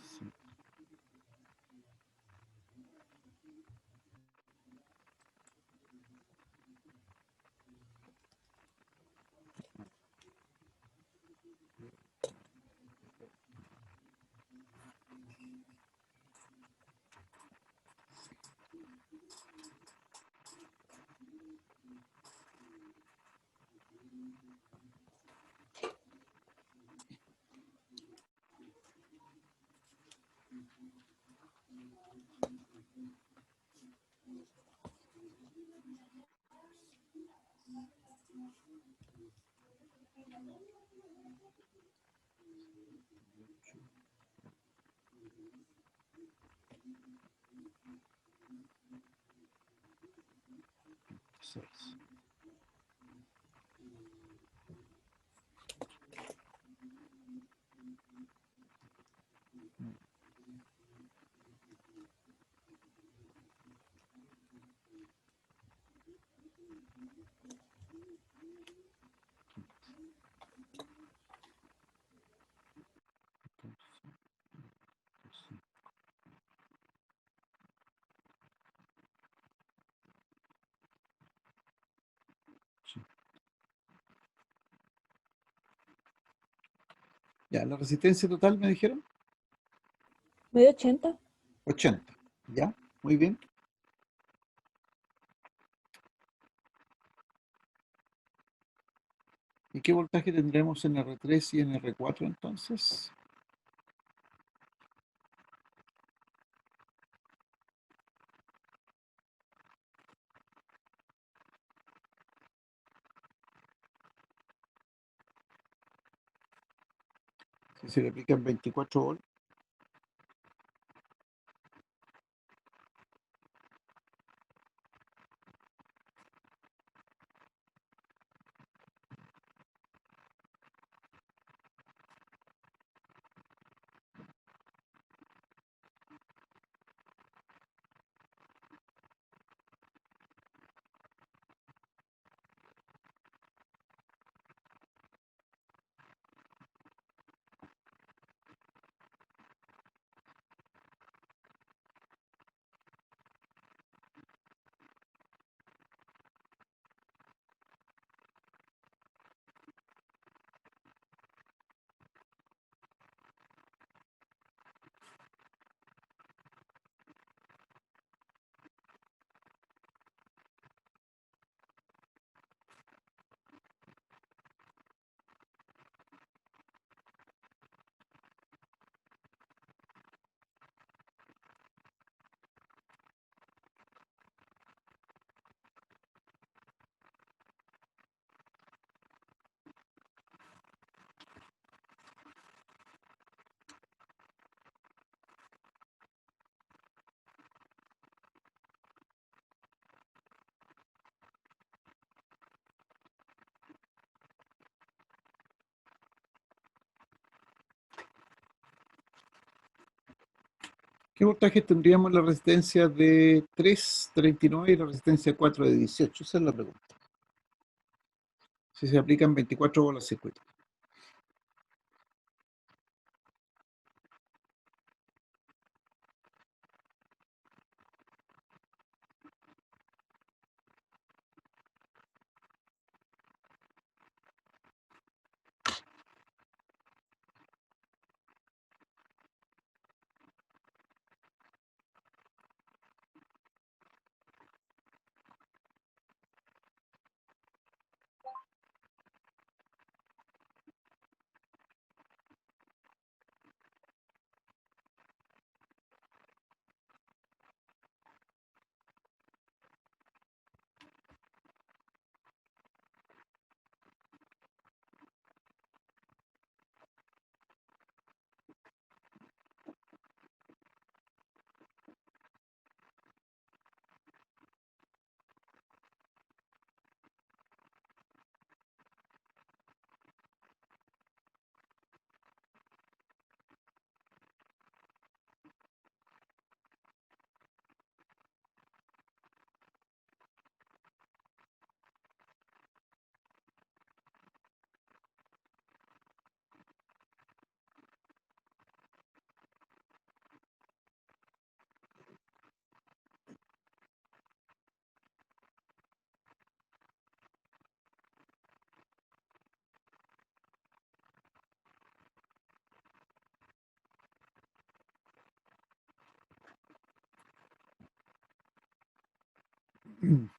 S1: Sí. Seis. Ya, la resistencia total me dijeron
S5: Medio 80.
S1: 80. Ya, muy bien. ¿Y qué voltaje tendremos en R3 y en R4 entonces? Si se le aplican 24 volts. ¿Qué voltaje tendríamos la resistencia de 3 de 29 y la resistencia 4 de 18? Esa es la pregunta. Si se aplican 24 volts al circuito.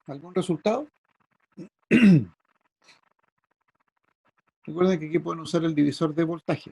S1: ¿Algún resultado? Recuerden que aquí pueden usar el divisor de voltaje.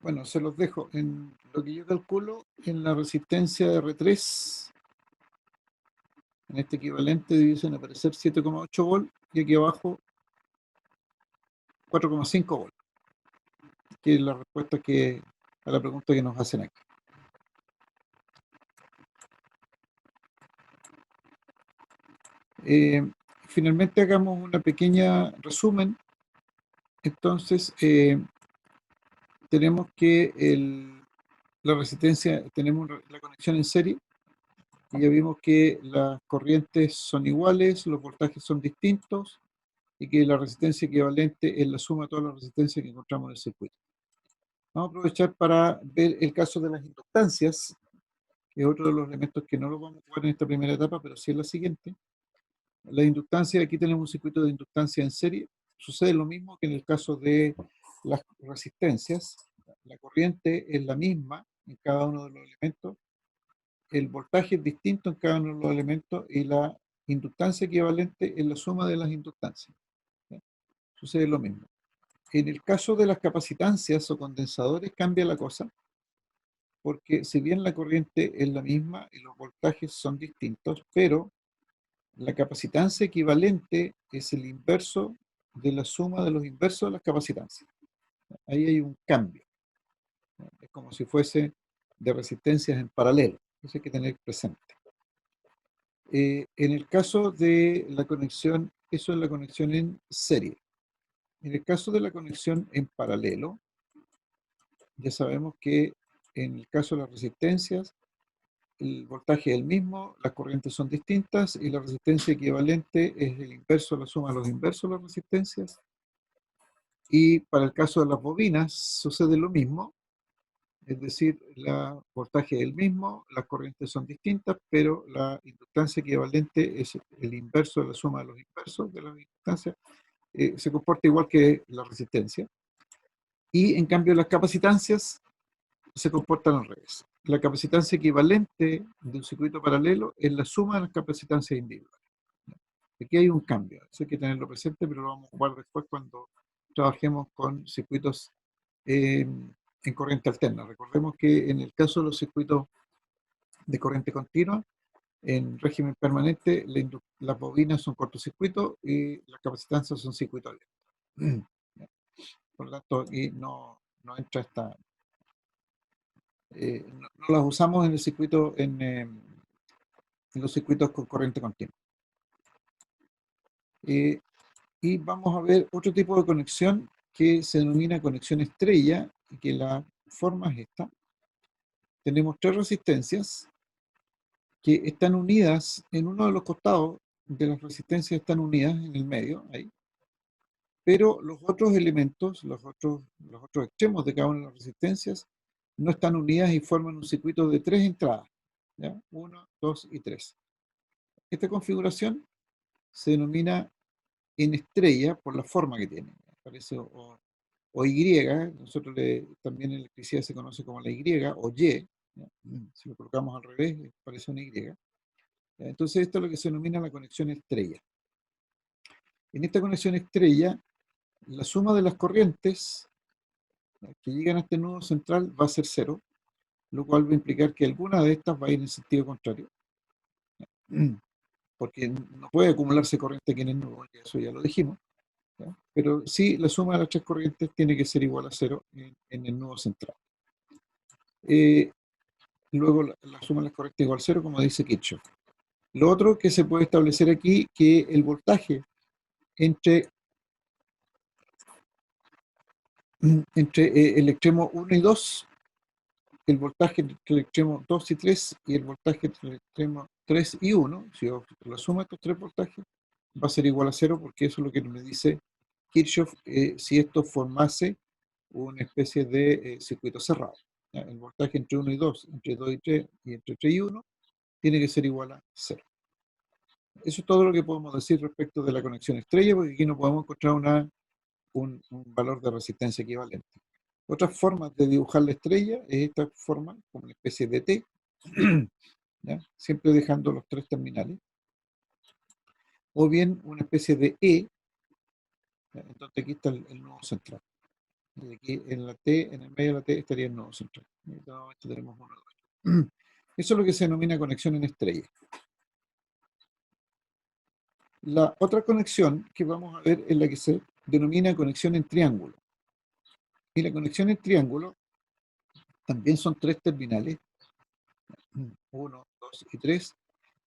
S1: Bueno, se los dejo. En lo que yo calculo, en la resistencia de R3, en este equivalente dicen aparecer 7,8 volts y aquí abajo 4,5 volts, que es la respuesta a la pregunta que nos hacen aquí. Finalmente hagamos una pequeña resumen. Entonces, tenemos que la resistencia, tenemos la conexión en serie, y ya vimos que las corrientes son iguales, los voltajes son distintos, y que la resistencia equivalente es la suma de todas las resistencias que encontramos en el circuito. Vamos a aprovechar para ver el caso de las inductancias, que es otro de los elementos que no lo vamos a jugar en esta primera etapa, pero sí en la siguiente. La inductancia, aquí tenemos un circuito de inductancia en serie. Sucede lo mismo que en el caso de las resistencias. La corriente es la misma en cada uno de los elementos, el voltaje es distinto en cada uno de los elementos y la inductancia equivalente es la suma de las inductancias. ¿Sí? Sucede lo mismo. En el caso de las capacitancias o condensadores cambia la cosa, porque si bien la corriente es la misma y los voltajes son distintos, pero la capacitancia equivalente es el inverso de la suma de los inversos de las capacitancias. Ahí hay un cambio. Es como si fuese de resistencias en paralelo. Eso hay que tener presente. En el caso de la conexión, eso es la conexión en serie. En el caso de la conexión en paralelo, ya sabemos que en el caso de las resistencias, el voltaje es el mismo, las corrientes son distintas y la resistencia equivalente es el inverso, la suma de los inversos de las resistencias. Y para el caso de las bobinas sucede lo mismo, es decir, el voltaje es el mismo, las corrientes son distintas, pero la inductancia equivalente es el inverso de la suma de los inversos de las inductancias. Se comporta igual que la resistencia. Y en cambio las capacitancias se comportan al revés. La capacitancia equivalente de un circuito paralelo es la suma de las capacitancias individuales. Aquí hay un cambio, eso hay que tenerlo presente, pero lo vamos a jugar después cuando trabajemos con circuitos en corriente alterna. Recordemos que en el caso de los circuitos de corriente continua, en régimen permanente, las bobinas son cortocircuitos y las capacitancias son circuitos abiertos. Por lo tanto, aquí no entra esta... no las usamos en el circuito, en los circuitos con corriente continua. Y vamos a ver otro tipo de conexión que se denomina conexión estrella, y que la forma es esta. Tenemos tres resistencias que están unidas en uno de los costados de las resistencias, están unidas en el medio, ahí. Pero los otros elementos, los otros extremos de cada una de las resistencias, no están unidas y forman un circuito de tres entradas, ¿ya? 1, 2 y 3. Esta configuración se denomina en estrella por la forma que tiene. Parece o Y, nosotros también en electricidad se conoce como la Y, o Y, ¿ya? Si lo colocamos al revés, parece una Y. ¿Ya? Entonces esto es lo que se denomina la conexión estrella. En esta conexión estrella, la suma de las corrientes que llegan a este nudo central va a ser 0, lo cual va a implicar que alguna de estas va a ir en sentido contrario. Porque no puede acumularse corriente aquí en el nudo, eso ya lo dijimos. ¿Ya? Pero sí, la suma de las tres corrientes tiene que ser igual a 0 en el nudo central. Luego la suma de las corrientes igual a 0, como dice Kirchhoff. Lo otro que se puede establecer aquí, que el voltaje entre el extremo 1 y 2, el voltaje entre el extremo 2 y 3 y el voltaje entre el extremo 3 y 1, si yo la suma de estos tres voltajes, va a ser igual a 0, porque eso es lo que me dice Kirchhoff, si esto formase una especie de circuito cerrado. ¿Ya? El voltaje entre 1 y 2, entre 2 y 3 y entre 3 y 1 tiene que ser igual a 0. Eso es todo lo que podemos decir respecto de la conexión estrella, porque aquí no podemos encontrar un valor de resistencia equivalente. Otras formas de dibujar la estrella es esta forma, como una especie de T, ¿ya? Siempre dejando los tres terminales, o bien una especie de E, ¿ya? Entonces aquí está el nodo central. Y aquí en la T, en el medio de la T, estaría el nodo central. Y nuevamente tenemos uno de ellos. Eso es lo que se denomina conexión en estrella. La otra conexión que vamos a ver es la que se denomina conexión en triángulo. Y la conexión en triángulo también son tres terminales, 1, 2 y 3,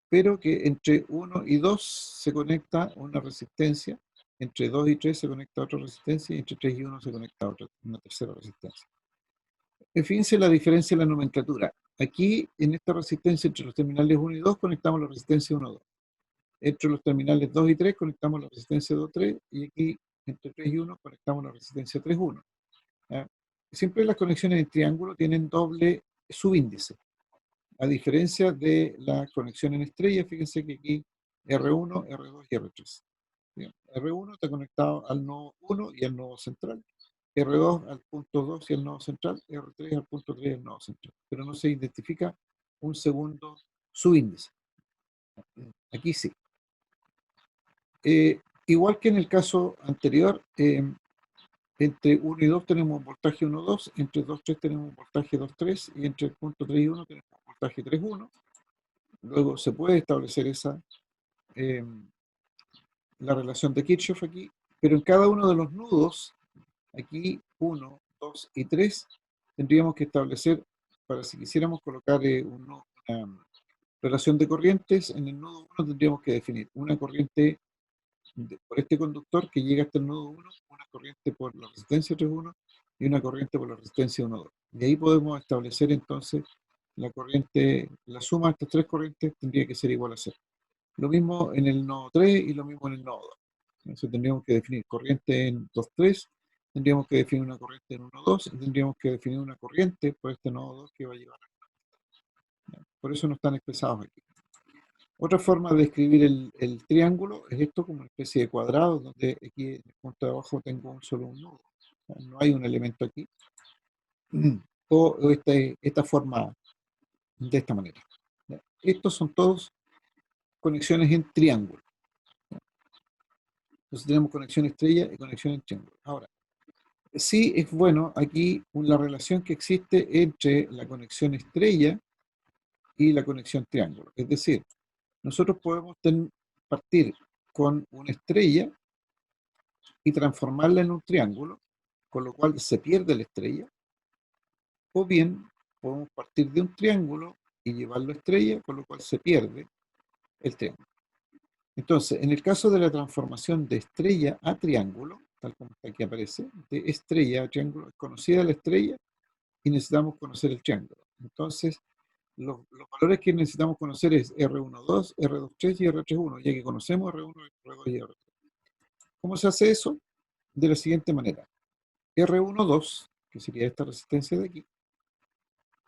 S1: pero que entre 1 y 2 se conecta una resistencia, entre 2 y 3 se conecta otra resistencia, y entre 3 y 1 se conecta otra, una tercera resistencia. Fíjense la diferencia en la nomenclatura. Aquí, en esta resistencia, entre los terminales 1 y 2, conectamos la resistencia 1, 2. Entre los terminales 2 y 3, conectamos la resistencia 2, 3, y aquí, entre 3 y 1, conectamos la resistencia 3, 1. ¿Ya? Siempre las conexiones en triángulo tienen doble subíndice. A diferencia de la conexión en estrella, fíjense que aquí R1, R2 y R3. Bien, R1 está conectado al nodo 1 y al nodo central, R2 al punto 2 y al nodo central, R3 al punto 3 y al nodo central. Pero no se identifica un segundo subíndice. Aquí sí. Igual que en el caso anterior, entre 1 y 2 tenemos un voltaje 1, 2, entre 2, 3 tenemos un voltaje 2, 3, y entre el punto 3 y 1 tenemos un voltaje 3, 1. Luego se puede establecer esa, la relación de Kirchhoff aquí, pero en cada uno de los nudos, aquí 1, 2 y 3, tendríamos que establecer, para si quisiéramos colocar una relación de corrientes, en el nodo 1 tendríamos que definir una corriente por este conductor que llega hasta el nodo 1, una corriente por la resistencia 3.1 y una corriente por la resistencia 1.2. De ahí podemos establecer entonces la corriente, la suma de estas tres corrientes tendría que ser igual a 0. Lo mismo en el nodo 3 y lo mismo en el nodo 2. Entonces tendríamos que definir corriente en 2.3, tendríamos que definir una corriente en 1.2 y tendríamos que definir una corriente por este nodo 2 que va a llevar a... Por eso no están expresados aquí. Otra forma de describir el triángulo es esto como una especie de cuadrado, donde aquí en el punto de abajo tengo solo un nodo. O sea, no hay un elemento aquí. O esta forma de esta manera. Estos son todos conexiones en triángulo. Entonces tenemos conexión estrella y conexión en triángulo. Ahora, sí es bueno aquí la relación que existe entre la conexión estrella y la conexión triángulo. Es decir, nosotros podemos partir con una estrella y transformarla en un triángulo, con lo cual se pierde la estrella, o bien podemos partir de un triángulo y llevarlo a estrella, con lo cual se pierde el triángulo. Entonces, en el caso de la transformación de estrella a triángulo, tal como aquí aparece, de estrella a triángulo, es conocida la estrella y necesitamos conocer el triángulo. Entonces, los valores que necesitamos conocer es R12, R23 y R31, ya que conocemos R1, R2 y R3. ¿Cómo se hace eso? De la siguiente manera. R12, que sería esta resistencia de aquí,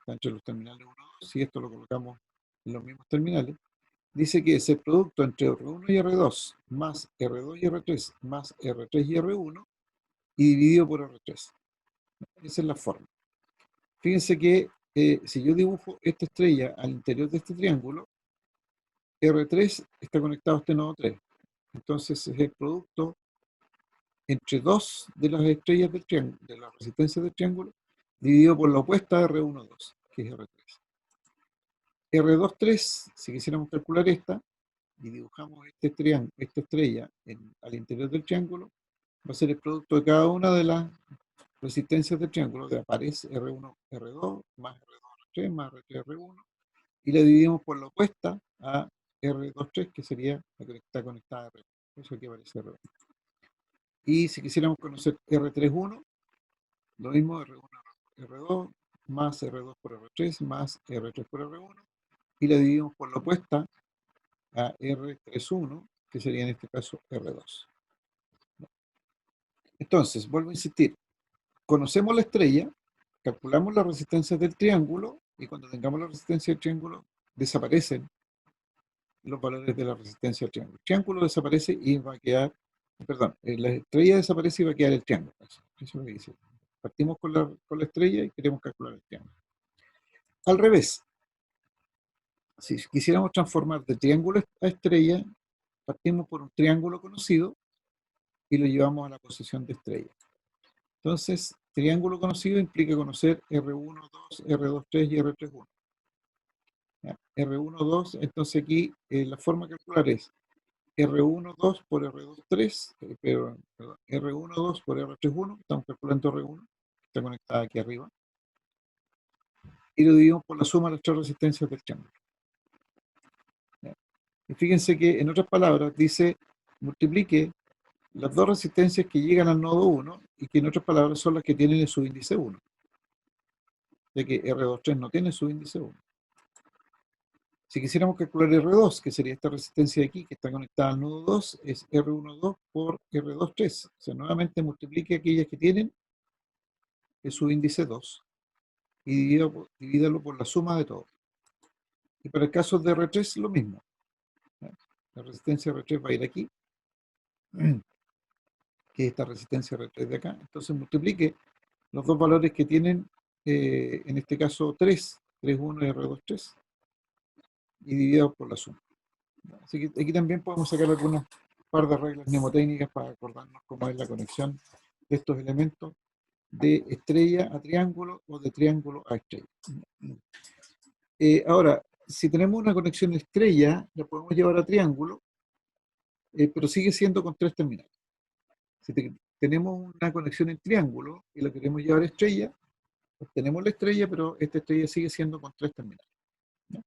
S1: está entre los terminales 1 y 2, si esto lo colocamos en los mismos terminales, dice que es el producto entre R1 y R2 más R2 y R3 más R3 y R1 y dividido por R3. Esa es la forma. Fíjense que si yo dibujo esta estrella al interior de este triángulo, R3 está conectado a este nodo 3. Entonces es el producto entre dos de las estrellas del triángulo, de las resistencias del triángulo, dividido por la opuesta de R1,2, que es R3. R2,3, si quisiéramos calcular esta, y dibujamos esta estrella al interior del triángulo, va a ser el producto de cada una de las resistencias del triángulo, que aparece R1, R2, más R2, R3, más R3, R1, y la dividimos por la opuesta a R23, que sería la que está conectada a R1. Eso aquí aparece R1. Y si quisiéramos conocer R31, lo mismo R1, R2, más R2 por R3, más R3 por R1, y la dividimos por la opuesta a R31, que sería en este caso R2. Entonces, vuelvo a insistir, conocemos la estrella, calculamos las resistencias del triángulo, y cuando tengamos la resistencia del triángulo, desaparecen los valores de la resistencia del triángulo. El triángulo desaparece y va a quedar, perdón, la estrella desaparece y va a quedar el triángulo. Eso es lo que dice. Partimos con la estrella y queremos calcular el triángulo. Al revés, si quisiéramos transformar de triángulo a estrella, partimos por un triángulo conocido y lo llevamos a la posición de estrella. Entonces, triángulo conocido implica conocer R1, 2, R2, 3 y R3, 1. R1, 2, entonces aquí la forma de calcular es R1, 2 por R2, 3, perdón, R1, 2 por R3, 1, estamos calculando R1, está conectada aquí arriba, y lo dividimos por la suma de las tres resistencias del triángulo. Y fíjense que, en otras palabras, dice, multiplique las dos resistencias que llegan al nodo 1 y que en otras palabras son las que tienen el subíndice 1, ya que R23 no tiene subíndice 1. Si quisiéramos calcular R2, que sería esta resistencia de aquí, que está conectada al nodo 2, es R12 por R23. O sea, nuevamente multiplique aquellas que tienen el subíndice 2 y divídalo por la suma de todo. Y para el caso de R3, lo mismo. La resistencia R3 va a ir aquí, que es esta resistencia R3 de acá. Entonces multiplique los dos valores que tienen, en este caso 3, 3,1 y R23, y dividido por la suma. Así que aquí también podemos sacar algunas par de reglas mnemotécnicas para acordarnos cómo es la conexión de estos elementos de estrella a triángulo o de triángulo a estrella. Ahora, si tenemos una conexión estrella, la podemos llevar a triángulo, pero sigue siendo con 3 terminales. Si tenemos una conexión en triángulo y la queremos llevar a estrella, obtenemos la estrella, pero esta estrella sigue siendo con 3 terminales, ¿no?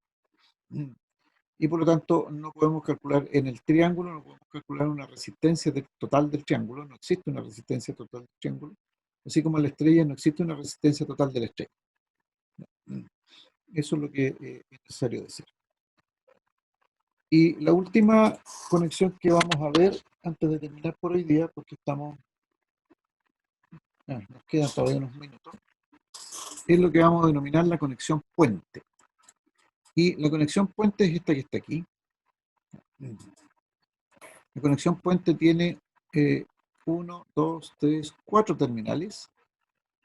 S1: Y por lo tanto no podemos calcular en el triángulo, no podemos calcular una resistencia total del triángulo, no existe una resistencia total del triángulo, así como en la estrella no existe una resistencia total de la estrella. Eso es lo que es necesario decir. Y la última conexión que vamos a ver antes de terminar por hoy día, porque nos quedan todavía unos minutos, es lo que vamos a denominar la conexión puente. Y la conexión puente es esta que está aquí. La conexión puente tiene 1, 2, 3, 4 terminales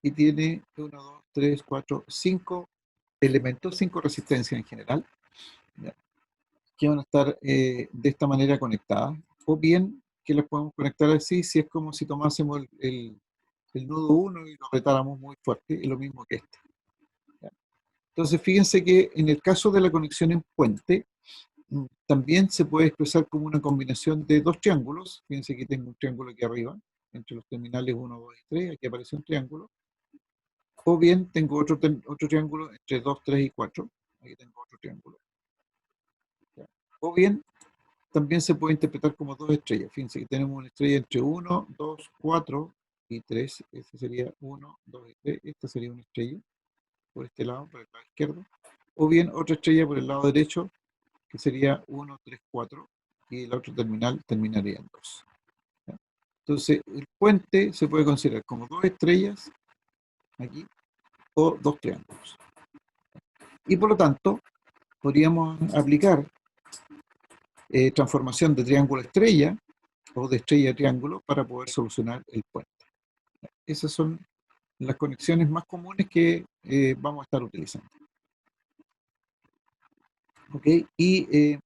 S1: y tiene 1, 2, 3, 4, 5 elementos, 5 resistencias en general, ¿ya?, que van a estar de esta manera conectadas, o bien que las podemos conectar así, si es como si tomásemos el nodo 1 y lo apretáramos muy fuerte, es lo mismo que este, ¿ya? Entonces fíjense que en el caso de la conexión en puente, también se puede expresar como una combinación de dos triángulos. Fíjense que tengo un triángulo aquí arriba, entre los terminales 1, 2 y 3, aquí aparece un triángulo. O bien tengo otro triángulo entre 2, 3 y 4, aquí tengo otro triángulo. ¿Ya? O bien también se puede interpretar como dos estrellas. Fíjense que tenemos una estrella entre 1, 2, 4 y 3. Este sería 1, 2 y 3. Esta sería una estrella por este lado, por el lado izquierdo. O bien otra estrella por el lado derecho, que sería 1, 3, 4, y el otro terminal terminaría en 2. ¿Ya? Entonces, el puente se puede considerar como dos estrellas, aquí, o dos triángulos. Y por lo tanto, podríamos aplicar transformación de triángulo a estrella, o de estrella a triángulo, para poder solucionar el puente. Esas son las conexiones más comunes que vamos a estar utilizando. ¿Ok? Y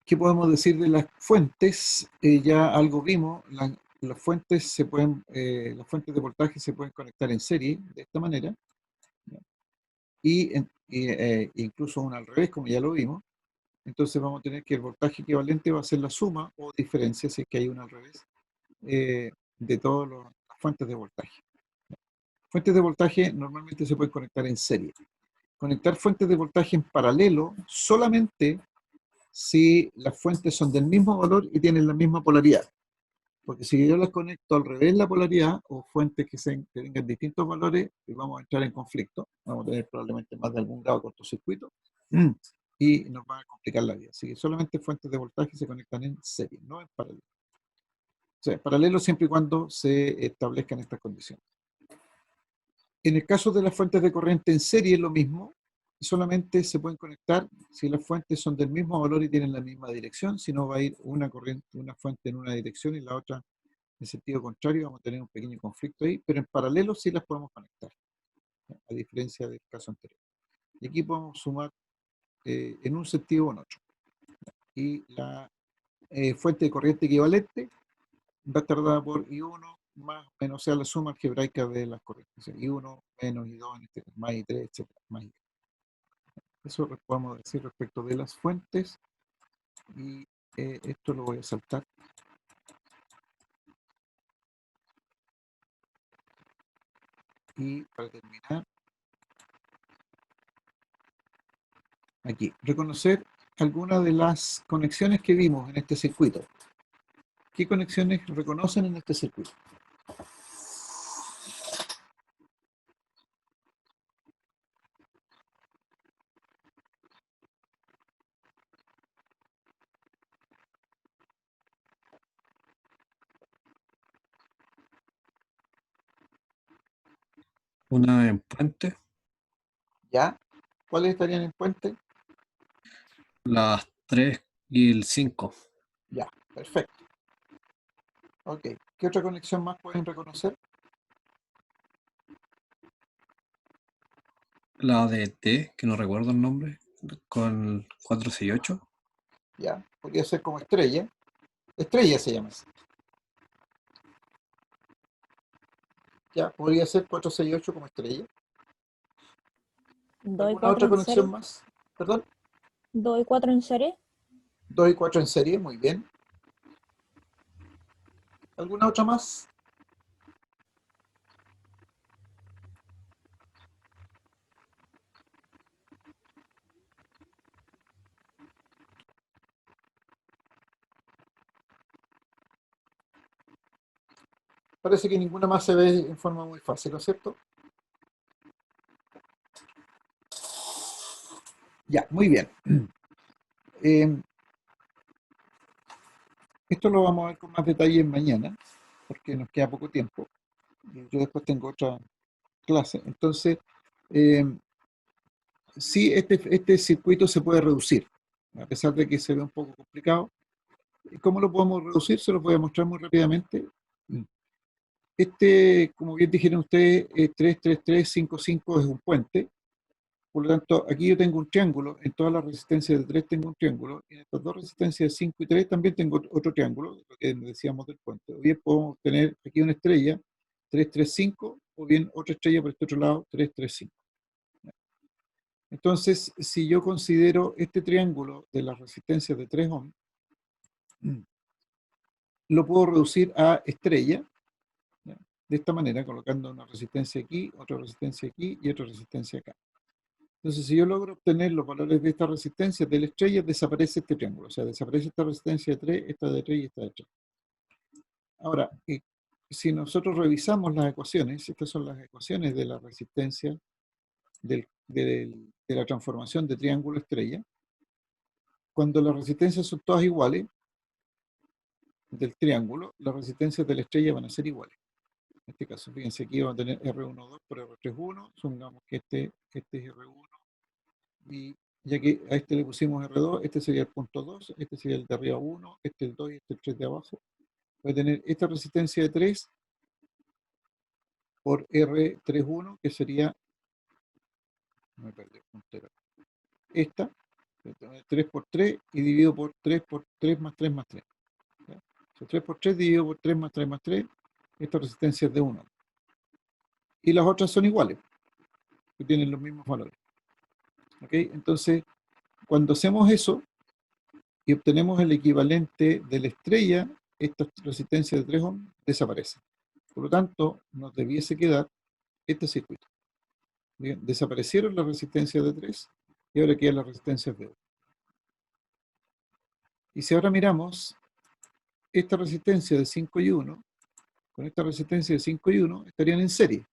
S1: ¿qué podemos decir de las fuentes? Ya algo vimos, las fuentes las fuentes de voltaje se pueden conectar en serie de esta manera, ¿ya? Y incluso una al revés, como ya lo vimos. Entonces vamos a tener que el voltaje equivalente va a ser la suma o diferencia, si es que hay una al revés, de todas las fuentes de voltaje. Fuentes de voltaje normalmente se pueden conectar en serie. Conectar fuentes de voltaje en paralelo solamente si las fuentes son del mismo valor y tienen la misma polaridad. Porque si yo las conecto al revés la polaridad, o fuentes que tengan distintos valores, vamos a entrar en conflicto. Vamos a tener probablemente más de algún grado de cortocircuito y nos va a complicar la vida. Así que solamente fuentes de voltaje se conectan en serie, no en paralelo. O sea, en paralelo siempre y cuando se establezcan estas condiciones. En el caso de las fuentes de corriente en serie es lo mismo, solamente se pueden conectar si las fuentes son del mismo valor y tienen la misma dirección, si no va a ir una fuente en una dirección y la otra en sentido contrario, vamos a tener un pequeño conflicto ahí, pero en paralelo sí las podemos conectar, ¿no?, a diferencia del caso anterior. Y aquí podemos sumar en un sentido o en otro. Y la fuente de corriente equivalente va a estar dada por I1 más o menos, o sea, la suma algebraica de las corrientes. O sea, I1 menos I2, más I3, etc. Más I3. Eso podemos decir respecto de las fuentes. Y esto lo voy a saltar. Y para terminar, aquí, reconocer algunas de las conexiones que vimos en este circuito. ¿Qué conexiones reconocen en este circuito?
S10: Una en puente,
S1: ¿Ya? ¿Cuáles estarían en puente?
S10: las 3 y el 5.
S1: Ya, perfecto. Ok. ¿Qué otra conexión más pueden reconocer?
S10: La de T, que no recuerdo el nombre, con 468.
S1: Ya, podría ser como estrella. Estrella se llama así. Ya, podría ser 468 como estrella.
S5: 2 y
S1: ¿Alguna
S5: 4
S1: otra
S5: en
S1: conexión
S5: serie.
S1: más? ¿Perdón?
S5: 2 y 4 en serie.
S1: 2 y 4 en serie, muy bien. ¿Alguna otra más? Parece que ninguna más se ve en forma muy fácil, ¿no es cierto? Ya, muy bien. Eh, esto lo vamos a ver con más detalle mañana, porque nos queda poco tiempo. Yo después tengo otra clase. Entonces, eh, sí, este circuito se puede reducir, a pesar de que se ve un poco complicado. ¿Cómo lo podemos reducir? Se los voy a mostrar muy rápidamente. Este, como bien dijeron ustedes, 33355 es un puente. Por lo tanto, aquí yo tengo un triángulo, en todas las resistencias de 3 tengo un triángulo, y en estas dos resistencias de 5 y 3 también tengo otro triángulo, lo que decíamos del puente. O bien podemos tener aquí una estrella, 335, o bien otra estrella por este otro lado, 335. Entonces, si yo considero este triángulo de las resistencias de 3 ohm, lo puedo reducir a estrella, ¿ya? De esta manera, colocando una resistencia aquí, otra resistencia aquí y otra resistencia acá. Entonces, si yo logro obtener los valores de esta resistencia de la estrella, desaparece este triángulo. O sea, desaparece esta resistencia de 3, esta de 3 y esta de 3. Ahora, si nosotros revisamos las ecuaciones, estas son las ecuaciones de la resistencia de la transformación de triángulo a estrella. Cuando las resistencias son todas iguales del triángulo, las resistencias de la estrella van a ser iguales. En este caso, fíjense aquí vamos a tener R12 por R31, supongamos que este es R1, y ya que a este le pusimos R2, este sería el punto 2, este sería el de arriba 1, este el 2 y este el 3 de abajo. Voy a tener esta resistencia de 3 por R31, que sería, no me perdí el puntero, esta, 3 por 3 y dividido por 3 más 3 más 3. ¿Ya? O sea, 3 por 3 dividido por 3 más 3 más 3, esta resistencia es de 1. Y las otras son iguales, que tienen los mismos valores. ¿Ok? Entonces, cuando hacemos eso y obtenemos el equivalente de la estrella, esta resistencia de 3 ohm desaparece. Por lo tanto, nos debiese quedar este circuito. Bien, desaparecieron las resistencias de 3 y ahora quedan las resistencias de 1. Y si ahora miramos, esta resistencia de 5 y 1, con esta resistencia de 5 y 1, estarían en serie.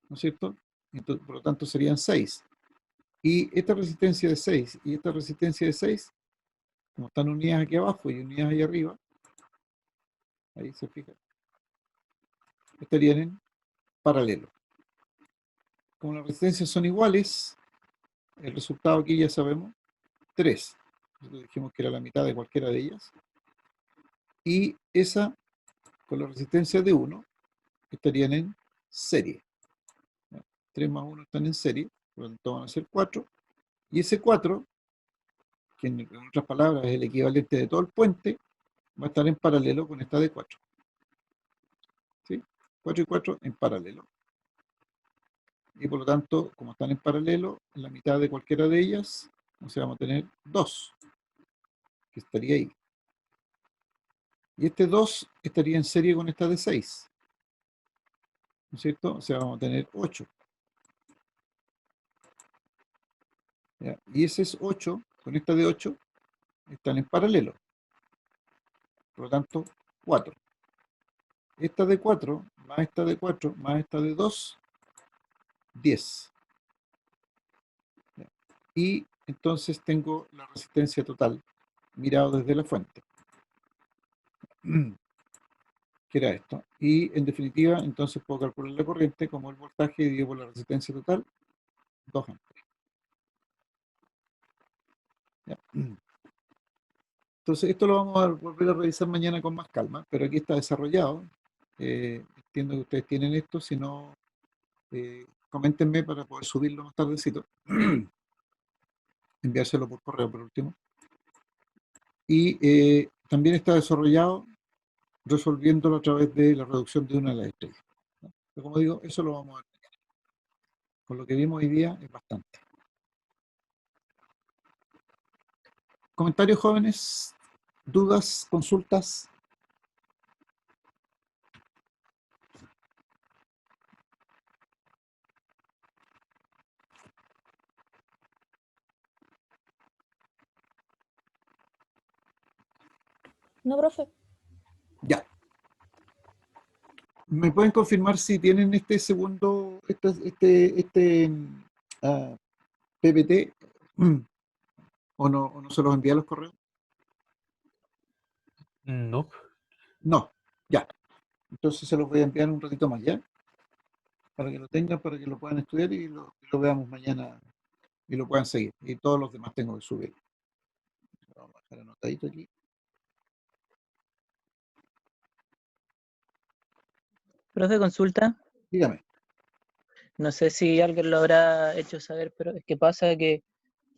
S1: ¿No es cierto? Entonces, por lo tanto, serían 6. Y esta resistencia de 6 y esta resistencia de 6, como están unidas aquí abajo y unidas ahí arriba, ahí se fija, estarían en paralelo. Como las resistencias son iguales, el resultado aquí ya sabemos, 3. Nosotros dijimos que era la mitad de cualquiera de ellas. Y esa, con la resistencia de 1, estarían en serie. 3 más 1 están en serie, por lo tanto van a ser 4. Y ese 4, que en otras palabras es el equivalente de todo el puente, va a estar en paralelo con esta de 4. ¿Sí? 4 y 4 en paralelo. Y por lo tanto, como están en paralelo, en la mitad de cualquiera de ellas, o sea, vamos a tener 2, que estaría ahí. Y este 2 estaría en serie con esta de 6. ¿No es cierto? O sea, vamos a tener 8. ¿ya? Y ese es 8, con esta de 8, están en paralelo. Por lo tanto, 4. Esta de 4, más esta de 4, más esta de 2, 10. ¿Ya? Y entonces tengo la resistencia total, mirado desde la fuente, que era esto. Y en definitiva, entonces puedo calcular la corriente como el voltaje dividido por la resistencia total, 2 amperes. ¿Ya? Entonces, esto lo vamos a volver a revisar mañana con más calma, pero aquí está desarrollado. Entiendo que ustedes tienen esto, si no, coméntenme para poder subirlo más tardecito. Enviárselo por correo por último. Y también está desarrollado resolviéndolo a través de la reducción de una de las estrellas, ¿no? Pero como digo, eso lo vamos a ver. Con lo que vimos hoy día es bastante. ¿Comentarios, jóvenes? ¿Dudas? ¿Consultas?
S5: No, profe.
S1: Ya. ¿Me pueden confirmar si tienen este segundo, ah, PPT o no se los envía a los correos?
S2: No.
S1: No, ya. Entonces se los voy a enviar un ratito más, ¿ya? Para que lo tengan, para que lo puedan estudiar y lo veamos mañana y lo puedan seguir. Y todos los demás tengo que subir. Vamos a dejar anotadito aquí.
S3: Profe, consulta.
S1: Dígame.
S3: No sé si alguien lo habrá hecho saber, pero es que pasa que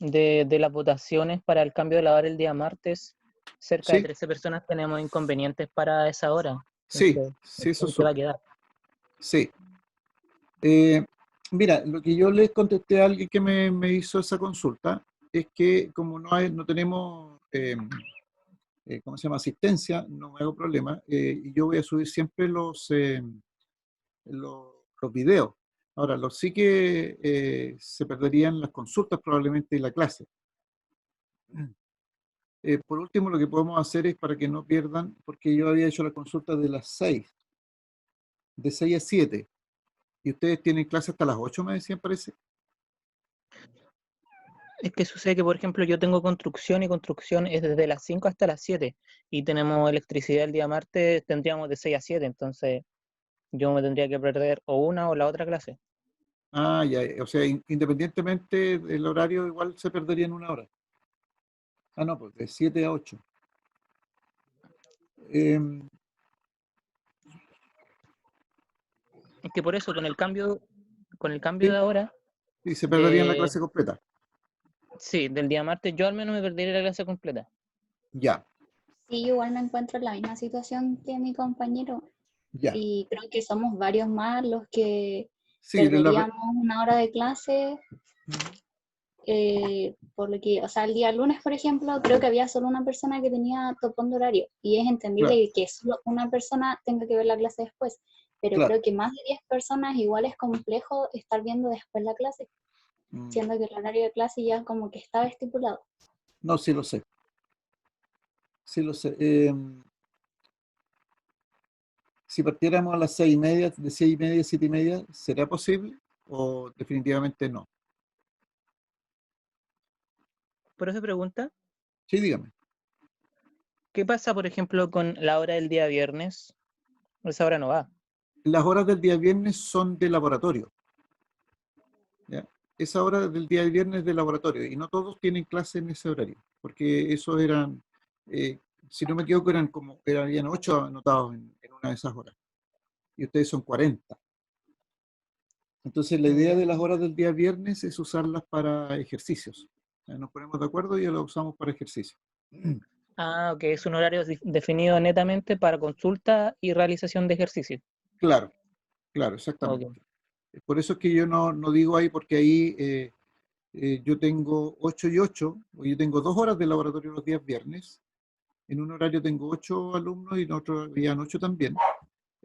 S3: de las votaciones para el cambio de la hora el día martes, cerca de
S1: Sí,
S3: 13 personas tenemos inconvenientes para esa hora.
S1: sí,
S3: Entonces,
S1: sí, eso
S3: ¿en qué va a
S1: supe.
S3: quedar?
S1: Sí. Mira, lo que yo les contesté a alguien que me hizo esa consulta es que como no tenemos, ¿cómo se llama? Asistencia, no me hago problema, y yo voy a subir siempre los videos. Ahora, sí que se perderían las consultas probablemente y la clase. Por último, lo que podemos hacer es para que no pierdan, porque yo había hecho la consulta de las 6, de 6 a 7, y ustedes tienen clase hasta las 8, me decían, parece.
S3: Es que sucede que, por ejemplo, yo tengo construcción y construcción es desde las 5 hasta las 7 y tenemos electricidad el día martes, tendríamos de 6 a 7, entonces yo me tendría que perder o una o la otra clase.
S1: Ah, ya, o sea, independientemente del horario, igual se perdería en una hora. Ah, no, pues de 7 a 8. Em,
S3: Es que por eso, con el cambio
S1: sí,
S3: de hora,
S1: sí, se perdería en la
S3: de,
S1: clase completa.
S3: sí, del día martes, yo al menos me perdería la clase completa.
S1: Ya,
S6: Sí, igual me encuentro en la misma situación que mi compañero
S1: ya.
S6: y creo que somos varios más los que
S1: Sí,
S6: perderíamos una hora de clase,
S1: Ujú.
S6: por lo que, o sea, el día lunes, por ejemplo, creo que había solo una persona que tenía topón de horario y es entendible
S1: Claro,
S6: que solo una persona tenga que ver la clase después, pero
S1: claro.
S6: creo que más de 10 personas igual es complejo estar viendo después la clase,
S1: Mm,
S6: siendo que el horario de clase ya como que estaba estipulado.
S1: No, sí lo sé. Sí lo sé. Si partiéramos a las 6:30, de 6:30 a 7:30, ¿será posible? ¿O definitivamente no?
S3: Por eso pregunta,
S1: Sí, dígame.
S3: ¿qué pasa, por ejemplo, con la hora del día viernes? Esa hora no va.
S1: Las horas del día viernes son de laboratorio, ¿ya? Esa hora del día viernes es de laboratorio y no todos tienen clase en ese horario, porque esos eran, eh, si no me equivoco, habían 8 anotados en una de esas horas y ustedes son 40. Entonces la idea de las horas del día viernes es usarlas para ejercicios. Nos ponemos de acuerdo y las usamos para ejercicios.
S3: Ah, ok, es un horario definido netamente para consulta y realización de ejercicio.
S1: Claro, claro,
S3: Ok.
S1: exactamente. Por eso es que yo no digo ahí, porque ahí yo tengo 8 y 8, o yo tengo 2 horas de laboratorio los días viernes. En un horario tengo 8 alumnos y en otro habían 8 también.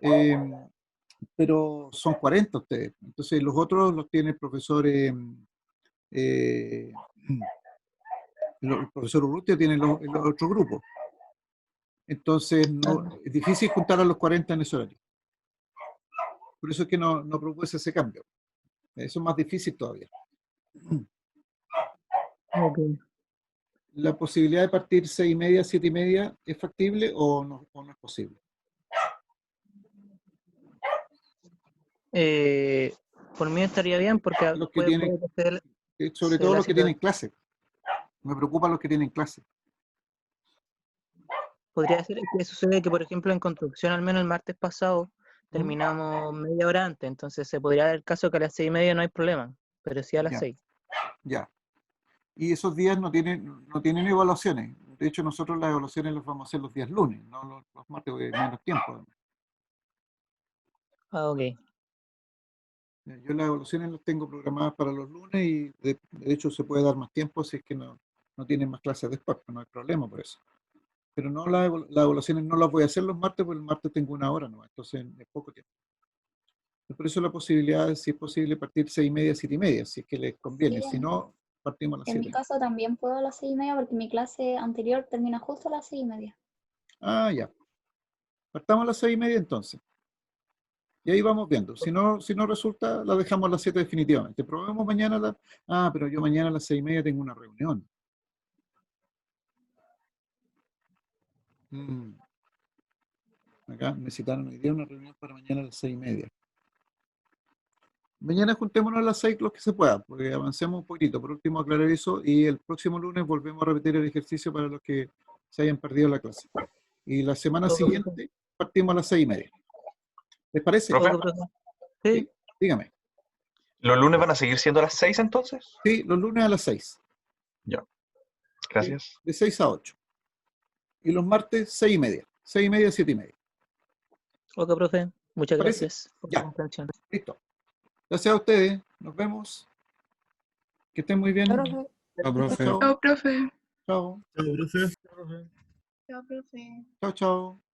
S1: Eh, pero son 40 ustedes. Entonces los otros los tiene el profesor El profesor Urrutia tiene el otro grupo. Entonces, es difícil juntar a los 40 en ese horario. Por eso es que no propuse ese cambio. Eso es más difícil todavía.
S2: Ok.
S1: ¿La posibilidad de partir 6:30, 7:30 es factible o no es posible?
S2: Por mí estaría bien porque
S1: Los que tienen,
S2: puede
S1: sobre
S2: ser
S1: todo
S2: la
S1: los que tienen
S2: situación.
S1: clase. Me preocupan los que tienen clase.
S2: Podría ser que sucede que, por ejemplo, en construcción, al menos el martes pasado, terminamos media hora antes, entonces se podría dar el caso que a las 6:30 no hay problema, pero sí a las
S1: Ya.
S2: 6.
S1: Ya. Y esos días no tienen evaluaciones. De hecho, nosotros las evaluaciones las vamos a hacer los días lunes, no los martes, porque hay menos tiempo. Además.
S2: Ah, ok.
S1: Yo las evaluaciones las tengo programadas para los lunes y de hecho se puede dar más tiempo si es que no tienen más clases después, pues no hay problema por eso. Pero no las evaluaciones no las voy a hacer los martes, porque el martes tengo una hora nomás, entonces es poco tiempo. Por eso la posibilidad, si es posible, partir 6:30, 7:30, si es que les conviene.
S6: Sí,
S1: Si no, partimos a las
S6: en mi
S1: 7:30.
S6: caso también puedo a las 6:30 porque mi clase anterior termina justo a las 6:30.
S1: Ah, ya. Partamos a las 6:30 entonces. Y ahí vamos viendo. Si no resulta, la dejamos a las 7 definitivamente. Probemos mañana pero yo mañana a las 6:30 tengo una reunión. Acá me citaron hoy día una reunión para mañana a las 6:30. Mañana juntémonos a las 6 los que se pueda, porque avancemos un poquito. Por último, aclarar eso y el próximo lunes volvemos a repetir el ejercicio para los que se hayan perdido la clase. Y la semana siguiente partimos a las 6:30. ¿Les parece?
S11: ¿Profe?
S1: Sí, dígame.
S11: ¿Los lunes van a seguir siendo a las 6 entonces?
S1: Sí, los lunes a las 6.
S11: Ya. Gracias.
S1: De 6 a 8. Y los martes 6:30. 6:30, 7:30.
S2: Ok, profe. Muchas
S1: ¿Parece?
S2: gracias por
S1: Ya.
S2: la comprensión.
S1: Listo. Gracias a ustedes. Nos vemos. Que estén muy bien.
S10: Chao, profe.
S1: Chao.
S8: Chao, profe.
S1: Chao.
S4: Chao, profe.
S8: Chao, profe.
S1: Chao, chao.